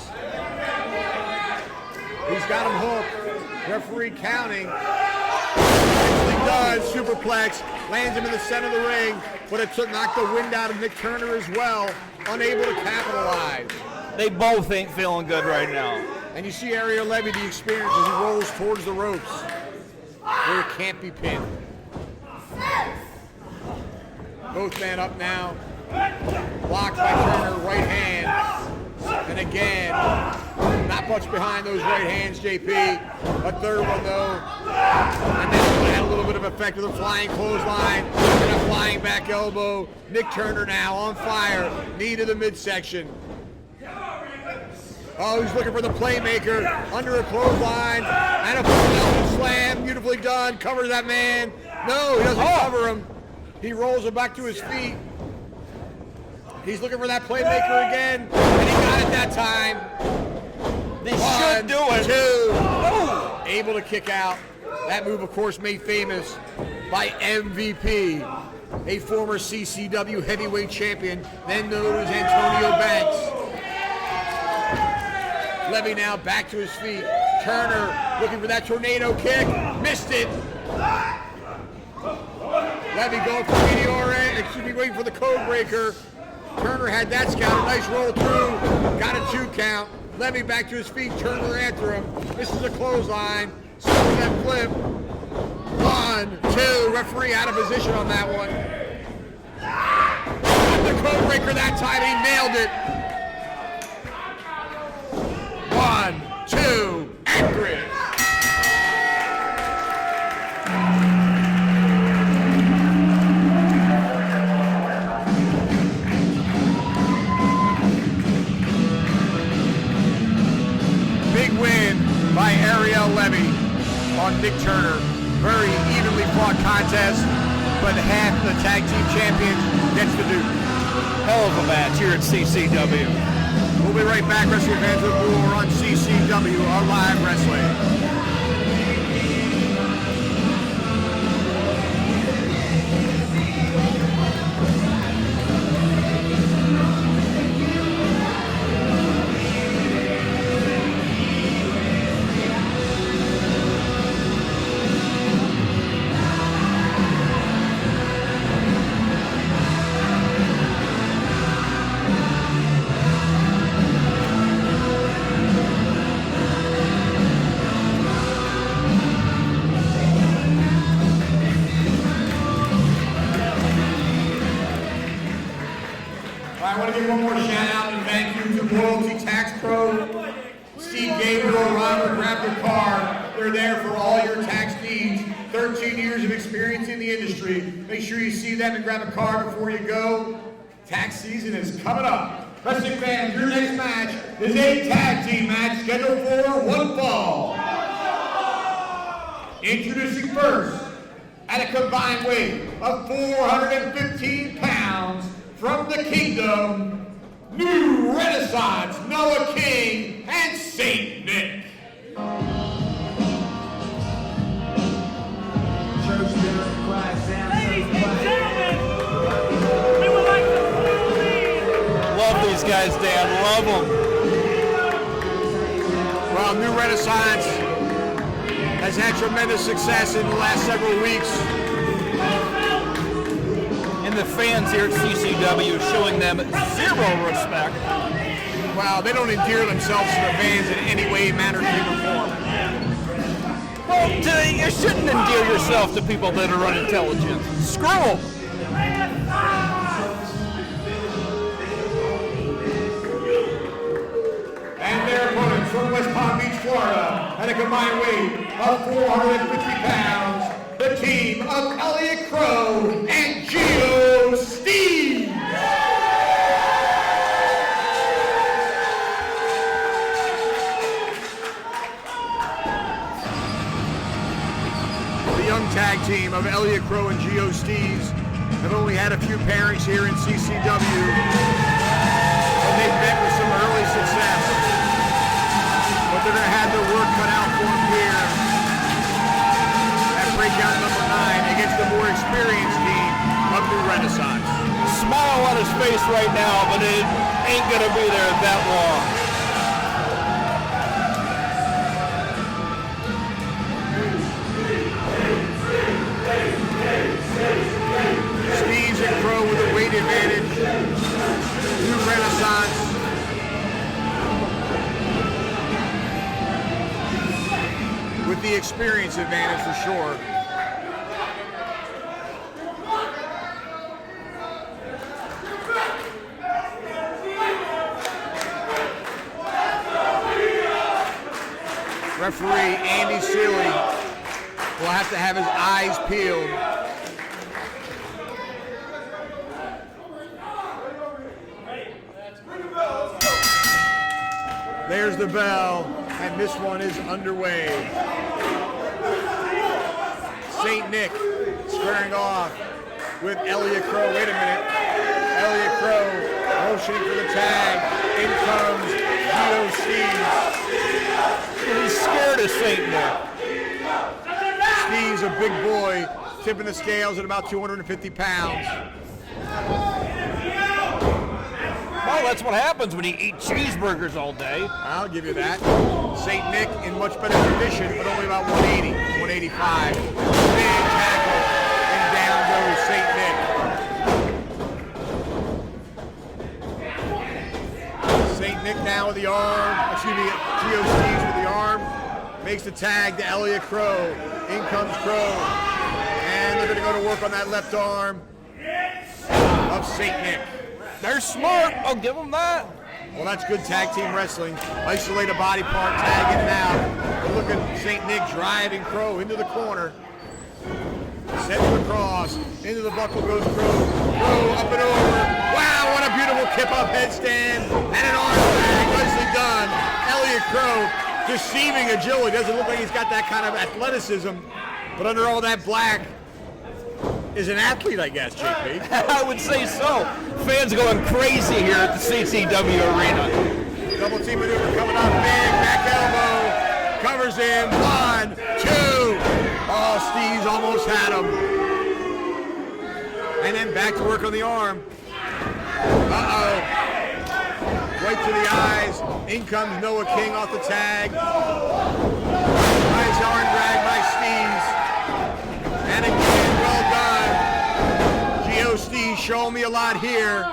He's got him hooked. Referee counting. He does. Superplex. Lands him in the center of the ring. But it knocked the wind out of Nick Turner as well. Unable to capitalize. They both ain't feeling good right now. And you see Ariel Levy, the experience, as he rolls towards the ropes. Where it can't be pinned. Both men up now. Blocked by Turner, right hand. And again, not much behind those right hands, JP. A third one, though. And then had a little bit of effect with a flying clothesline and a flying back elbow. Nick Turner now on fire. Knee to the midsection. Oh, he's looking for the playmaker. Under a clothesline. And a full elbow slam. Beautifully done. Covers that man. No, he doesn't cover him. He rolls him back to his feet. He's looking for that playmaker again, and he got it that time. They should do it. 2. Oh. Able to kick out. That move, of course, made famous by MVP, a former CCW heavyweight champion, then known as Antonio Banks. Levy now back to his feet. Turner looking for that tornado kick. Missed it. Levy going for Meteor, waiting for the code breaker. Turner had that scout, a nice roll through, got a 2 count. Levy back to his feet, Turner after him. This is a clothesline, stops that flip. 1, 2, referee out of position on that one. The code breaker that time, he nailed it. 1, 2, accurate. By Ariel Levy on Nick Turner. Very evenly fought contest, but half the tag team champions gets the duke. Hell of a match here at CCW. We'll be right back. Wrestling fans with Brew on CCW, our live wrestling. One more shout out and thank you to Loyalty Tax Pro, Steve Gabriel, Robert, grab your card. They're there for all your tax needs. 13 years of experience in the industry. Make sure you see them and grab a card before you go. Tax season is coming up. Wrestling fans, your next match is a tag team match scheduled for one fall. Introducing first, at a combined weight of 415 pounds, from the Kingdom, New Renaissance, Noah King, and Saint Nick. Ladies and gentlemen, guys, Dan. Love them. Well, New Renaissance has had tremendous success in the last several weeks. And the fans here at CCW showing them zero respect. Well, they don't endear themselves to the fans in any way, manner, shape, or form. Well, you shouldn't endear yourself to people that are unintelligent. Screw them. And their opponents from West Palm Beach, Florida, at a combined weight of 450 pounds, the team of Qrow and Steez. The young tag team of Qrow and Steez have only had a few pairings here in CCW, and they've met with some early success. But they're going to have their work cut out for them here at Breakout number 9 against the more experienced team of New Renaissance. Smile on his face right now, but it ain't going to be there that long. Steez and Qrow with a weight advantage. New Renaissance with the experience advantage for sure. Referee Andy Seeley will have to have his eyes peeled. There's the bell, and this one is underway. St. Nick squaring off with Qrow. Wait a minute. Qrow motioning for the tag. In comes Steez. He's scared of St. Nick. Steez, a big boy, tipping the scales at about 250 pounds. Well, that's what happens when you eat cheeseburgers all day. I'll give you that. St. Nick in much better condition, but only about 180, 185. Big tackle, and down goes St. Nick. St. Nick now with the arm, excuse me, Steez with the arm. Makes the tag to Qrow. In comes Qrow. And they're going to go to work on that left arm of St. Nick. They're smart. I'll give them that. Well, that's good tag team wrestling. Isolate a body part, tag in and out. But look at St. Nick driving Qrow into the corner. Sends him across. Into the buckle goes Qrow. Qrow up and over. Wow, what a beautiful kip-up headstand. And an arm drag. Nicely done. Qrow deceiving agility. Doesn't look like he's got that kind of athleticism. But under all that black is an athlete, I guess, JP. I would say so. Fans going crazy here at the CCW Arena. Double team maneuver coming up. Big back elbow. Covers him. 1, 2. Oh, Steez almost had him. And then back to work on the arm. Uh-oh. Right to the eyes. In comes Noah King off the tag. Nice arm drag by Steez. And again, well done. Steez showing me a lot here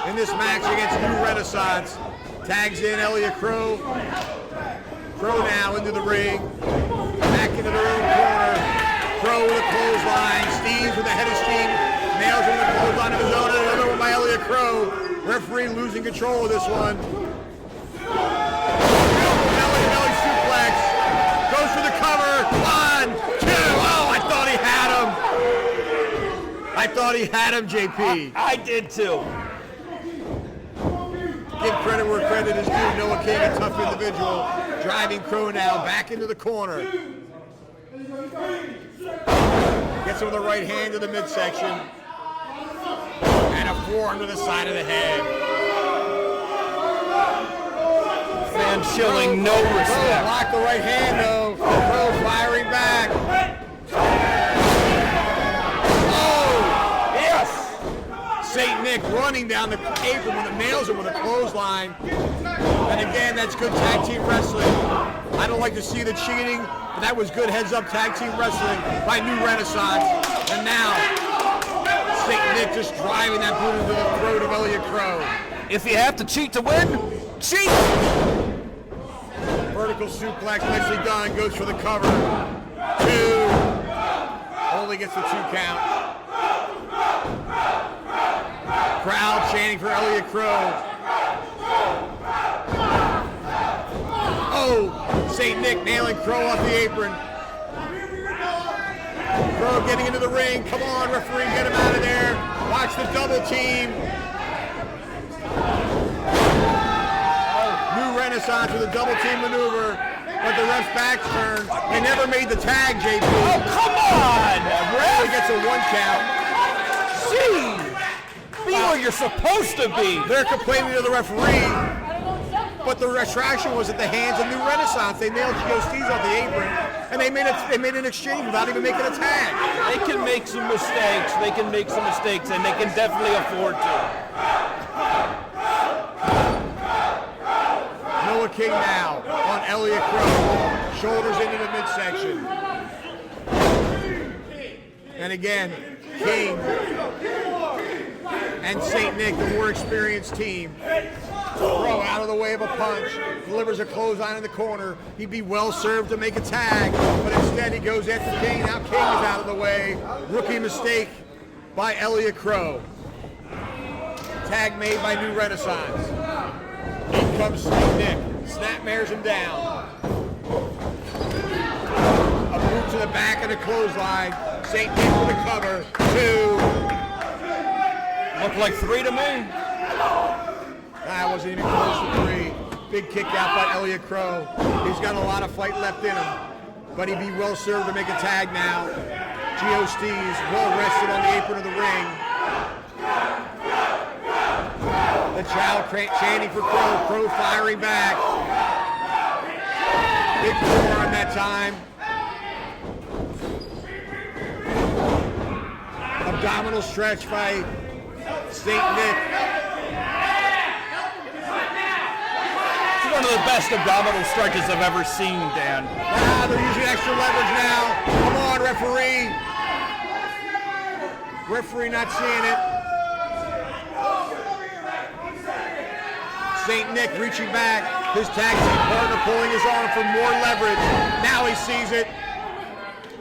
in this match against New Renaissance. Tags in Qrow. Qrow now into the ring. Back into their own corner. Qrow with a clothesline. Steez with a head of steam. Nails him with a clothesline of his own. And another one by Qrow. Referee losing control of this one. Belly suplex. Goes for the cover. 1, 2. Oh, I thought he had him. I thought he had him, JP. I did too. Give credit where credit is due. Noah King, a tough individual, driving Qrow now back into the corner. Gets him with the right hand to the midsection. And a forearm to the side of the head. Fans showing no respect. Qrow blocked the right hand though. Qrow firing back. St. Nick running down the apron when it nails him with a clothesline. And again, that's good tag team wrestling. I don't like to see the cheating, but that was good heads-up tag team wrestling by New Renaissance. And now, St. Nick just driving that boot into the throat of Elliot Qrow. If you have to cheat to win, cheat! Vertical suplex, nicely done, goes for the cover. 2. Only gets the 2 count. Crowd chanting for Elliot Qrow. Oh, St. Nick nailing Qrow off the apron. Qrow getting into the ring. Come on, referee, get him out of there. Watch the double team. New Renaissance with a double team maneuver, but the ref's back's turned. They never made the tag, JP. Oh, come on! Ref gets a 1 count. Jeez! Be where you're supposed to be. They're complaining to the referee, but the retraction was at the hands of New Renaissance. They nailed Steez off the apron, and they made an exchange without even making a tag. They can make some mistakes. They can make some mistakes, and they can definitely afford to. Noah King now on Elliot Qrow. Shoulders into the midsection. And again, King and St. Nick, the more experienced team. Qrow out of the way of a punch, delivers a clothesline in the corner. He'd be well served to make a tag, but instead he goes after King. Now King is out of the way. Rookie mistake by Elliot Qrow. Tag made by New Renaissance. In comes St. Nick. Snapmares him down. A boot to the back of the clothesline. St. Nick with a cover. 2. Looked like 3 to me. That wasn't even close to 3. Big kick out by Elliot Qrow. He's got a lot of fight left in him, but he'd be well served to make a tag now. Steez well rested on the apron of the ring. The crowd chanting for Qrow. Qrow firing back. Big forearm that time. Abdominal stretch by St. Nick. It's one of the best abdominal stretches I've ever seen, Dan. They're using extra leverage now. Come on, referee. Referee not seeing it. St. Nick reaching back. His tag team partner pulling his arm for more leverage. Now he sees it.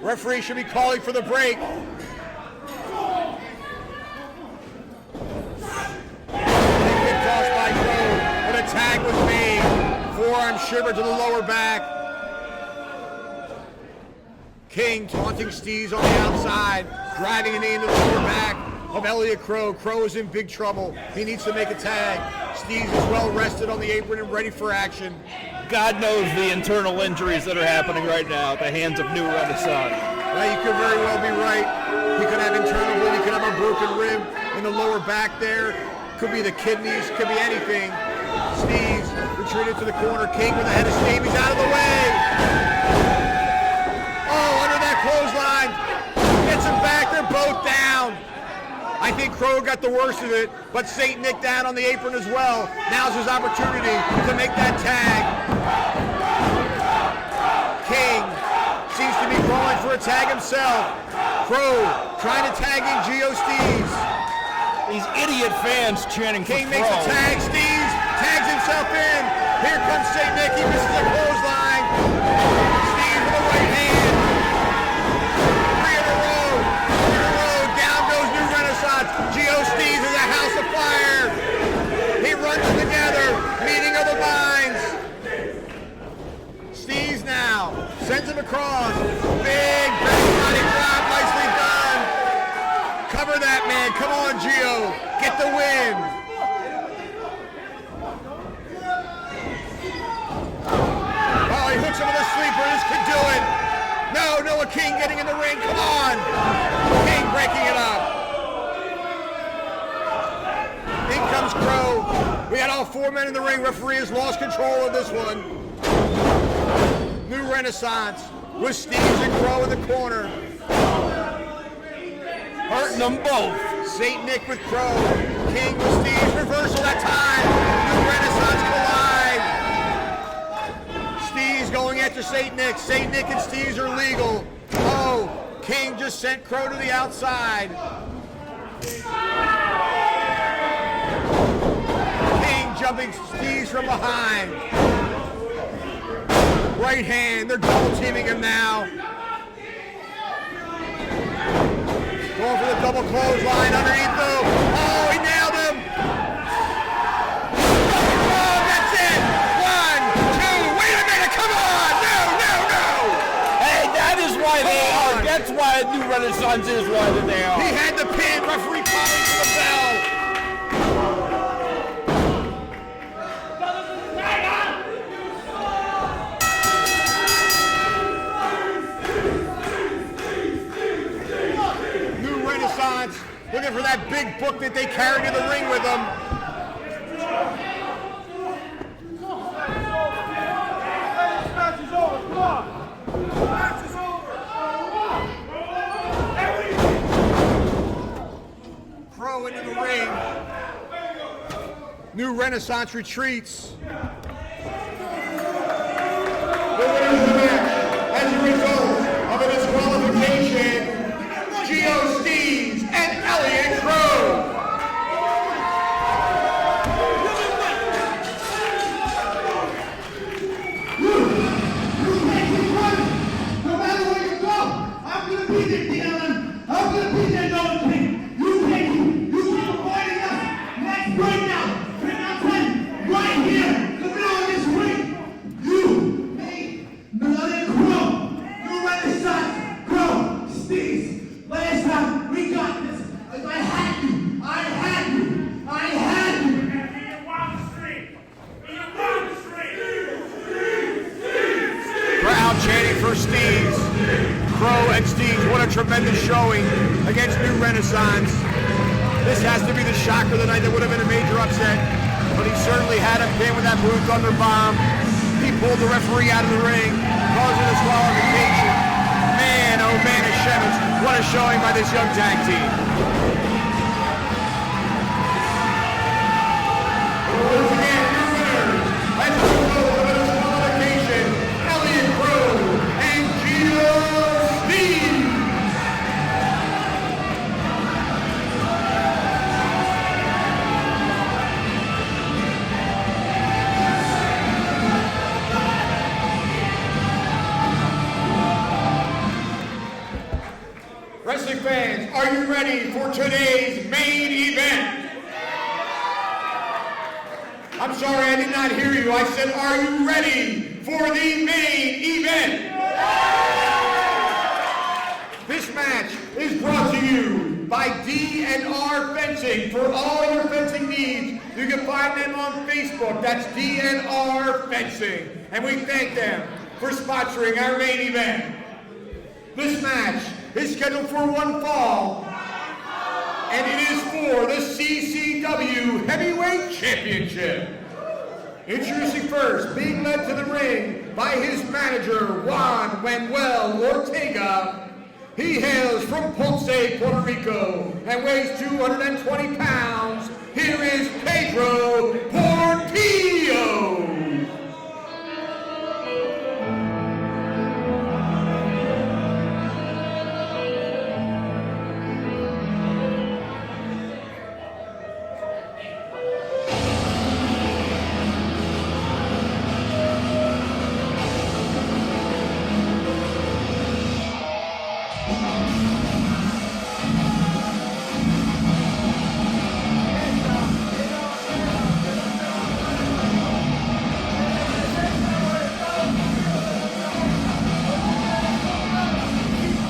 Referee should be calling for the break. But a tag was made. Forearm shiver to the lower back. King taunting Steez on the outside, driving a knee into the lower back of Elliot Qrow. Qrow is in big trouble. He needs to make a tag. Steez is well rested on the apron and ready for action. God knows the internal injuries that are happening right now at the hands of New Renaissance. Well, you could very well be right. He could have internal bleeding. He could have a broken rib in the lower back there. Could be the kidneys, could be anything. Steez retreated to the corner. King with the head of steam. He's out of the way. Oh, under that clothesline. Gets him back. They're both down. I think Qrow got the worst of it, but St. Nick down on the apron as well. Now's his opportunity to make that tag. King seems to be calling for a tag himself. Qrow trying to tag in Steez. These idiot fans chanting for King makes a tag. Steez tags himself in. Here comes St. Nick. He misses a clothesline. Steez with a right hand. 3 in a row. Down goes New Renaissance. Steez is a house of fire. He runs them together. Meeting of the minds. Steez now sends him across. Big body drop. Nicely done. Cover that man. Come on, Gio. Get the win. Oh, he hooks him with a sleeper. This could do it. No, Noah King getting in the ring. Come on. King breaking it up. In comes Qrow. We had all 4 men in the ring. Referee has lost control of this one. New Renaissance with Steez and Qrow in the corner. Hurting them both. Saint Nick with Qrow. King with Steez. Reversal that time. New Renaissance collide. Steez going after Saint Nick. Saint Nick and Steez are legal. Oh, King just sent Qrow to the outside. King jumping Steez from behind. Right hand, they're double teaming him now. Going for the double clothesline underneath though. Oh, he nailed him. Oh, that's it. 1, 2, wait a minute, come on. No. Hey, that is why they are. That's why New Renaissance is why they are. He had the pin, referee calling for the bell. Looking for that big book that they carried in the ring with them. Match is over. Come on. Match is over. Qrow into the ring. New Renaissance retreats. The winner of the match, as a result of a disqualification, Steez and Qrow. No matter where you go, I'm gonna be there, DLM. I'm gonna be there, Nolan King. You keep avoiding us. Next breakdown. Breakdown 10, right here, in the middle of this ring. You, me, Manuel, Qrow, New Renaissance, Qrow, Steez. Last time, we got this. I had you. Crowd chanting for Steez. Qrow and Steez, what a tremendous showing against New Renaissance. This has to be the shocker of the night. That would have been a major upset, but he certainly had him pinned with that Blue Thunder bomb. He pulled the referee out of the ring, causing a disqualification. Man, oh man, Hashemitz, what a showing by this young tag team. Once again, your winners, as a result of a disqualification, Qrow and Steez. Wrestling fans, are you ready for today's main event? I'm sorry, I did not hear you. I said, are you ready for the main event? This match is brought to you by DNR Fencing. For all your fencing needs, you can find them on Facebook. That's DNR Fencing. And we thank them for sponsoring our main event. This match is scheduled for one fall, and it is for the CCW Heavyweight Championship. Introducing first, being led to the ring by his manager, Juan Manuel Ortega. He hails from Ponce, Puerto Rico, and weighs 220 pounds. Here is Pedro Portillo.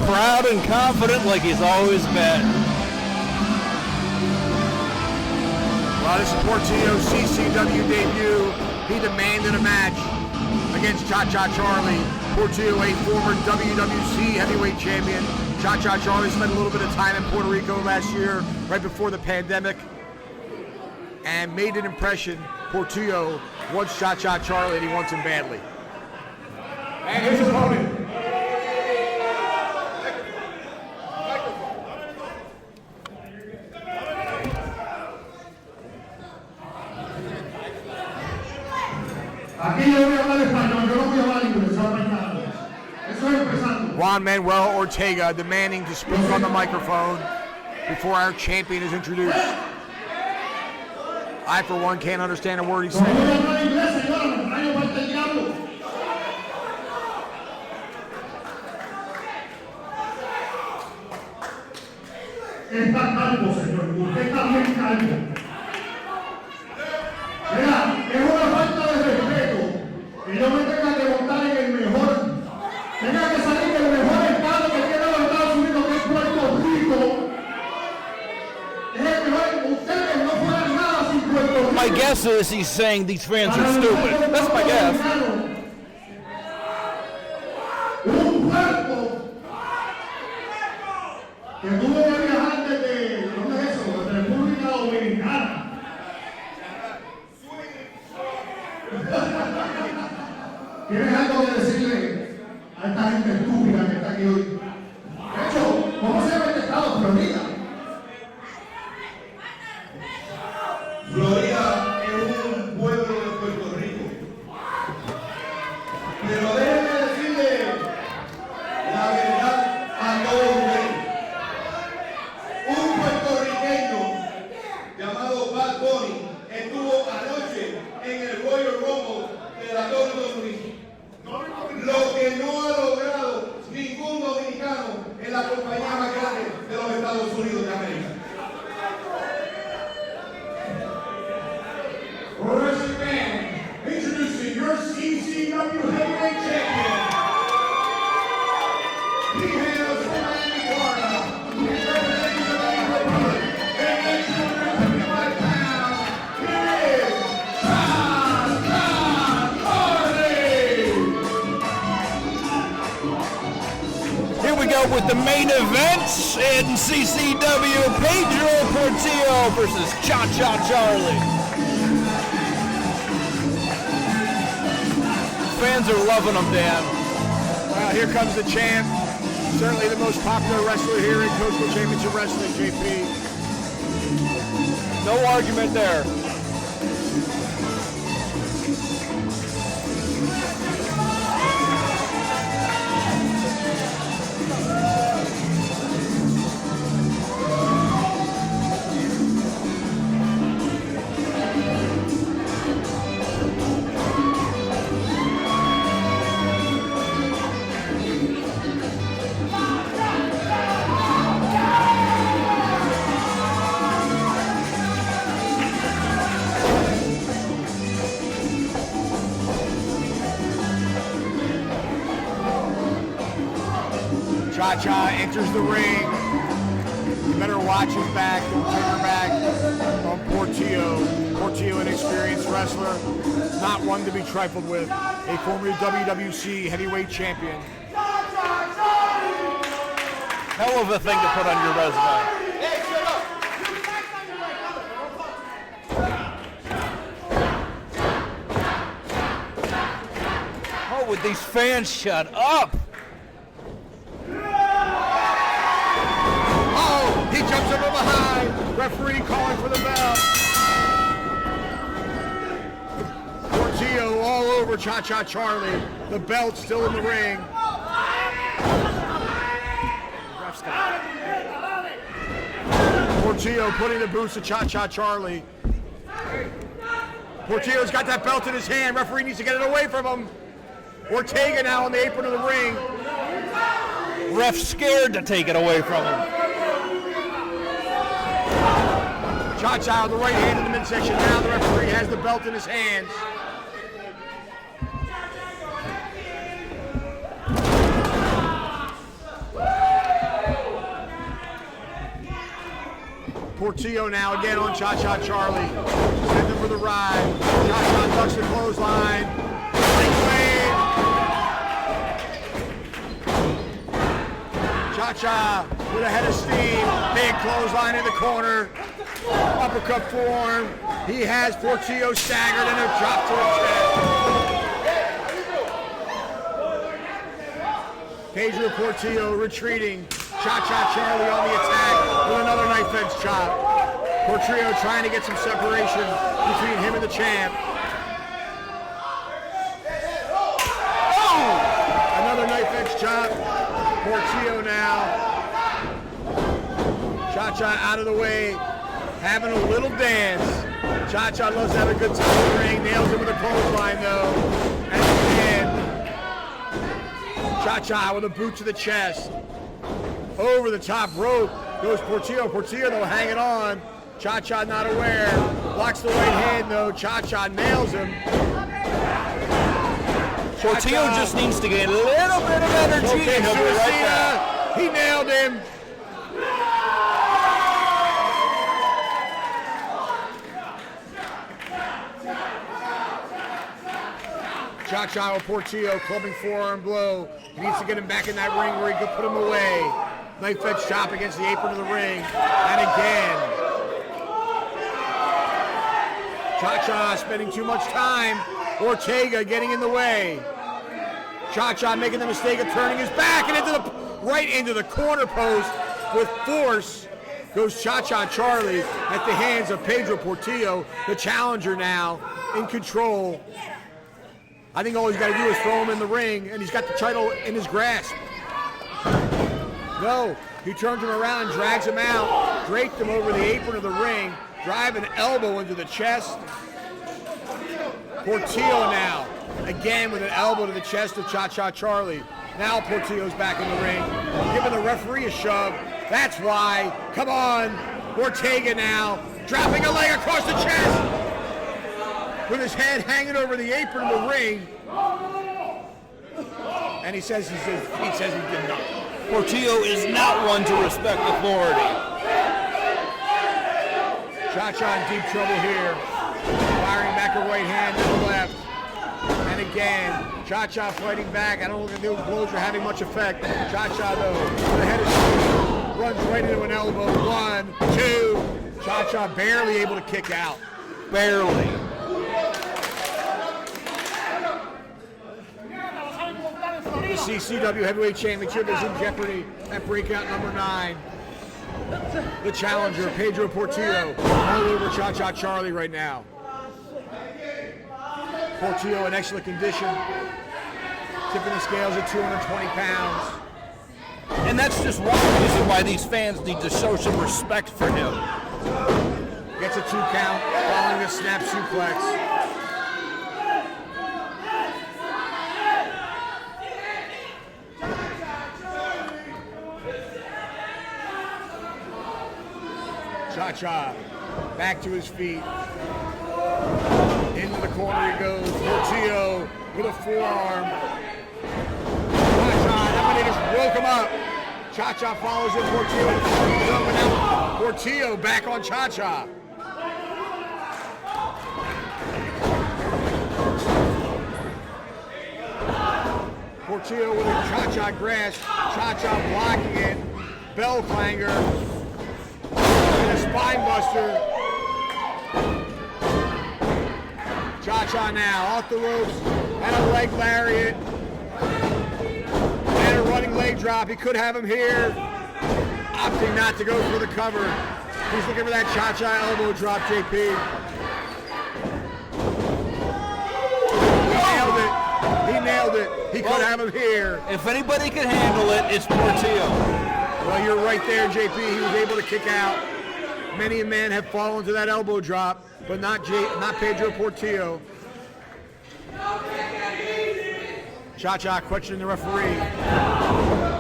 Proud and confident like he's always been. Well, this is Portillo's CCW debut. He demanded a match against Cha-Cha Charlie. Portillo, a former WWC heavyweight champion. Cha-Cha Charlie spent a little bit of time in Puerto Rico last year, right before the pandemic, and made an impression. Portillo wants Cha-Cha Charlie, and he wants him badly. And his opponent, Juan Manuel Ortega demanding to speak on the microphone before our champion is introduced. I, for one, can't understand a word he's saying. Está calvo, señor. Usted está bien calvo. Mira, es una falta de respeto que yo me tenga que montar en el mejor, tenga que salir del mejor estado que tiene los Estados Unidos, que es Puerto Rico. Es el mejor. Ustedes no fueran nada sin Puerto Rico. My guess is he's saying these fans are stupid. That's my guess. Un cuerpo que tuvo que viajar desde, ¿dónde es eso? Desde República Dominicana. ¿Tienes algo que decirle a esta gente estúpida que está aquí hoy? De hecho, ¿cómo se llama este estado? Florida. Florida es un pueblo de Puerto Rico. Pero déjenme decirle la verdad a todos ustedes. Un puertorriqueño llamado Bad Bunny estuvo anoche en el Royal Rumble de la WWE. Lo que no ha logrado ningún dominicano en la compañía más grande de los Estados Unidos de América. Wrestling man, introducing your CCW heavyweight champion. He hails from Miami, Florida. He's representing the Dominican Republic. And at 255 pounds, here is Here we go with the main event in CCW. Pedro Portillo versus Cha-Cha Charlie. Fans are loving him, Dan. Well, here comes the champ. Certainly the most popular wrestler here in Coastal Championship Wrestling, JP. No argument there. Cha-Cha enters the ring. You better watch his back. Don't turn your back on Portillo. Portillo, an experienced wrestler, not one to be trifled with. A former WWC heavyweight champion. Hell of a thing to put on your resume. Oh, would these fans shut up? Oh, he jumps over behind. Referee calling for the bell. Portillo all over Cha-Cha Charlie. The belt still in the ring. Portillo putting the boots to Cha-Cha Charlie. Portillo's got that belt in his hand. Referee needs to get it away from him. Ortega now on the apron of the ring. Ref's scared to take it away from him. Cha-Cha with the right hand in the midsection. Now the referee has the belt in his hands. Portillo now again on Cha-Cha Charlie. Send him for the ride. Cha-Cha ducks the clothesline. Cha-Cha with a head of steam. Big clothesline in the corner. Uppercut form. He has Portillo staggered and a drop to the chest. Pedro Portillo retreating. Cha-Cha Charlie on the attack with another knife edge chop. Portillo trying to get some separation between him and the champ. Oh! Another knife edge chop. Portillo now. Cha-Cha out of the way, having a little dance. Cha-Cha loves to have a good time in the ring. Nails him with a clothesline though. And again, Cha-Cha with a boot to the chest. Over the top rope goes Portillo. Portillo though hanging on. Cha-Cha not aware. Blocks the right hand though. Cha-Cha nails him. Portillo just needs to get a little bit of energy Okay, and he'll be right back. He nailed him. Cha-Cha with Portillo, clubbing forearm blow. He needs to get him back in that ring where he could put him away. Knife edge chop against the apron of the ring. And again. Cha-Cha spending too much time. Ortega getting in the way. Cha-Cha making the mistake of turning his back and right into the corner post with force. Goes Cha-Cha Charlie at the hands of Pedro Portillo, the challenger now in control. I think all he's got to do is throw him in the ring, and he's got the title in his grasp. No, he turns him around and drags him out, draped him over the apron of the ring, drive an elbow into the chest. Portillo now, again with an elbow to the chest of Cha-Cha Charlie. Now Portillo's back in the ring, giving the referee a shove. That's why. Come on, Ortega now, dropping a leg across the chest. With his head hanging over the apron of the ring. And he says he did not. Portillo is not one to respect authority. Cha-Cha in deep trouble here. Firing back a right hand to the left. And again, Cha-Cha fighting back. I don't think those blows are having much effect. Cha-Cha though, the head is runs right into an elbow. 1, 2. Cha-Cha barely able to kick out. Barely. The CCW Heavyweight Championship is in jeopardy at breakout number 9. The challenger, Pedro Portillo, all over Cha-Cha Charlie right now. Portillo in excellent condition, tipping the scales at 220 pounds. And that's just one reason why these fans need to show some respect for him. Gets a 2 count following a snap suplex. Cha-Cha back to his feet. Into the corner he goes. Portillo with a forearm. Cha-Cha, that one they just woke him up. Cha-Cha follows in Portillo. Portillo back on Cha-Cha. Portillo with a Cha-Cha grasp. Cha-Cha blocking it. Bell clanger. And a spine buster. Cha-Cha now off the ropes and a leg lariat and a running leg drop. He could have him here, opting not to go for the cover. He's looking for that Cha-Cha elbow drop, JP. He nailed it. He could have him here. If anybody can handle it, it's Portillo. Well, you're right there, JP. He was able to kick out. Many a man have fallen to that elbow drop, but not Pedro Portillo. Cha-Cha questioning the referee,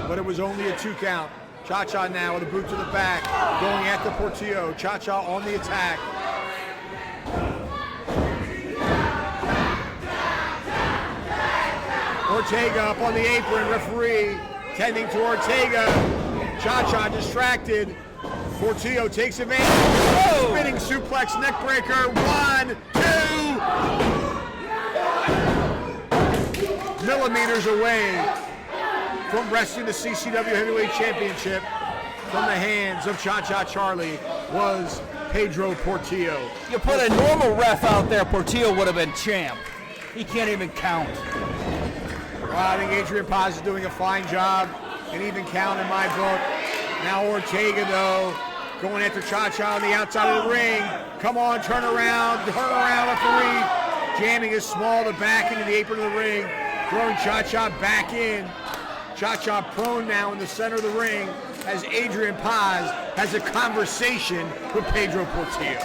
but it was only a 2 count. Cha-Cha now with a boot to the back, going after Portillo. Cha-Cha on the attack. Ortega up on the apron, referee tending to Ortega. Cha-Cha distracted. Portillo takes advantage. Oh. Spinning suplex, neck breaker. 1, 2. Millimeters away from wresting the CCW Heavyweight Championship from the hands of Cha-Cha Charlie was Pedro Portillo. You put a normal ref out there, Portillo would have been champ. He can't even count. Well, I think Adrian Paz is doing a fine job, an even count in my book. Now Ortega, though, going after Cha-Cha on the outside of the ring. Come on, turn around, referee. Jamming his small to back into the apron of the ring. Throwing Cha-Cha back in. Cha-Cha prone now in the center of the ring as Adrian Paz has a conversation with Pedro Portillo.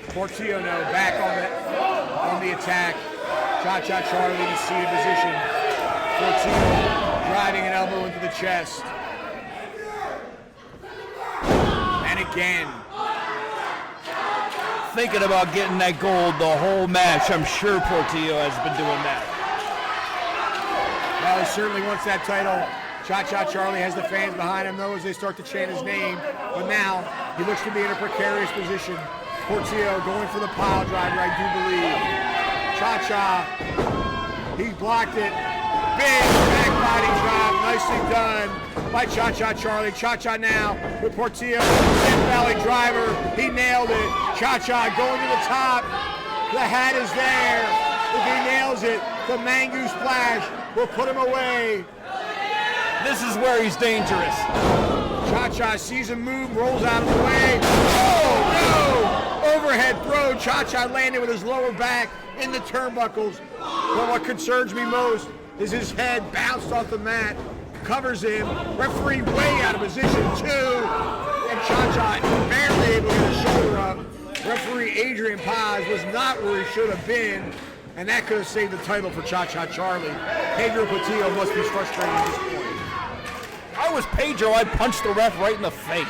Portillo now back on the attack. Cha-Cha Charlie in the seated position. Portillo driving an elbow into the chest. And again. Thinking about getting that gold the whole match. I'm sure Portillo has been doing that. Well, he certainly wants that title. Cha-Cha Charlie has the fans behind him, though, as they start to chant his name. But now, he looks to be in a precarious position. Portillo going for the pile driver, I do believe. Cha-Cha, he blocked it. Big back body drop, nicely done by Cha-Cha Charlie. Cha-Cha now with Portillo, and valley driver, he nailed it. Cha-Cha going to the top, the hat is there. If he nails it, the Mangu splash will put him away. This is where he's dangerous. Cha-Cha sees him move, rolls out of the way. Oh, no! Overhead throw. Cha-Cha landed with his lower back in the turnbuckles. But what concerns me most is his head bounced off the mat, covers him. Referee way out of position, too. And Cha-Cha barely able to get his shoulder up. Referee Adrian Paz was not where he should have been. And that could have saved the title for Cha-Cha Charlie. Pedro Portillo must be frustrated at this point. If I was Pedro, I'd punch the ref right in the face.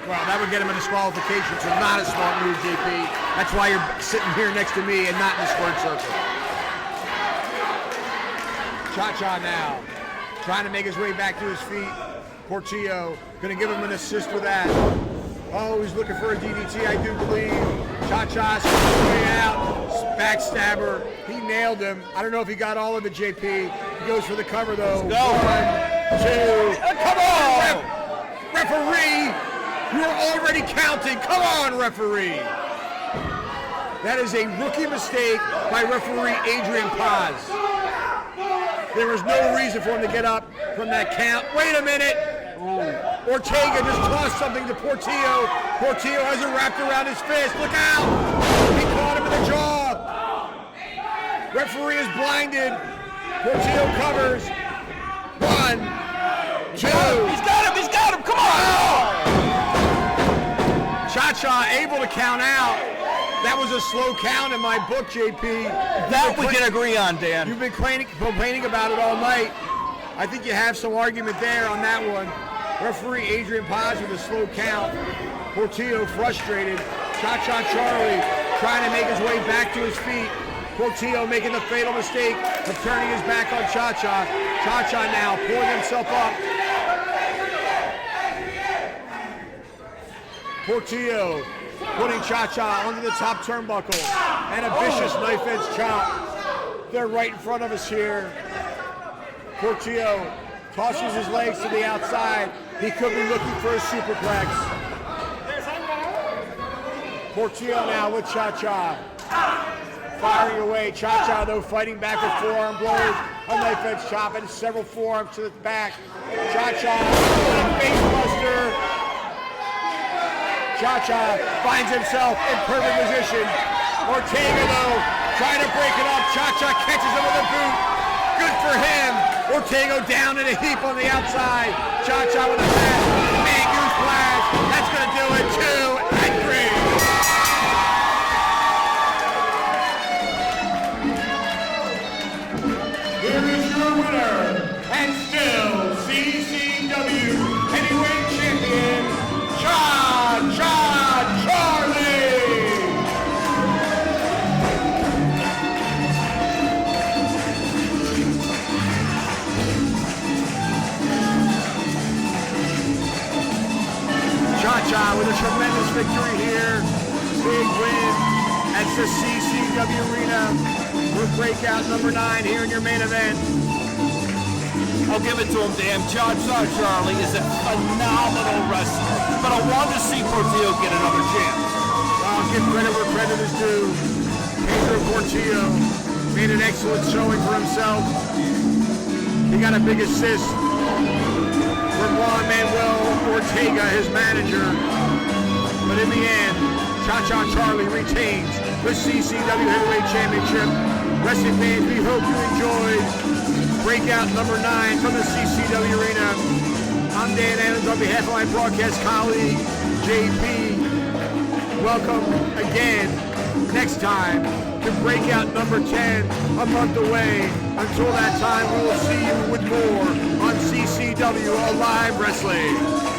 Well, that would get him a disqualification, so not a smart move, JP. That's why you're sitting here next to me and not in the squared circle. Cha-Cha now, trying to make his way back to his feet. Portillo gonna give him an assist with that. Oh, he's looking for a DDT, I do believe. Cha-Cha way out, backstabber. He nailed him. I don't know if he got all of it, JP. He goes for the cover, though. Let's go. 1, 2. Come on! Referee, you're already counting. Come on, referee. That is a rookie mistake by referee Adrian Paz. There was no reason for him to get up from that count. Wait a minute. Ortega just tossed something to Portillo. Portillo has it wrapped around his fist. Look out! He caught him in the jaw. Referee is blinded. Portillo covers. 1, 2. He's got him, come on! Cha-Cha able to count out. That was a slow count in my book, JP. That we can agree on, Dan. You've been complaining about it all night. I think you have some argument there on that one. Referee Adrian Paz with a slow count. Portillo frustrated. Cha-Cha Charlie trying to make his way back to his feet. Portillo making the fatal mistake of turning his back on Cha-Cha. Cha-Cha now pulling himself up. Portillo putting Cha-Cha onto the top turnbuckle. And a vicious knife edge chop. They're right in front of us here. Portillo tosses his legs to the outside. He could be looking for a superplex. Portillo now with Cha-Cha. Firing away. Cha-Cha, though, fighting back with forearm blows. A knife edge chop and several forearms to the back. Cha-Cha with a face buster. Cha-Cha finds himself in perfect position. Ortega, though, trying to break it up. Cha-Cha catches him with a boot. Good for him. Ortega down in a heap on the outside. Cha-Cha with a bat. Mangu splash. That's going to do it. 2 and 3. Here is your winner, and still CCW Heavyweight Champion, Cha-Cha Charlie. Cha-Cha with a tremendous victory here. Big win at the CCW Arena for Breakout number 9 here in your main event. I'll give it to him, Dan. Cha-Cha Charlie is a phenomenal wrestler, but I want to see Portillo get another chance. I'll give credit where credit is due. Pedro Portillo made an excellent showing for himself. He got a big assist from Manuel Ortega, his manager. But in the end, Cha-Cha Charlie retains the CCW Heavyweight Championship. Wrestling fans, we hope you enjoyed Breakout number 9 from the CCW Arena. I'm Dan Adams on behalf of my broadcast colleague, JP. Welcome again next time to Breakout number 10, a month away. Until that time, we will see you with more on CCW Live Wrestling.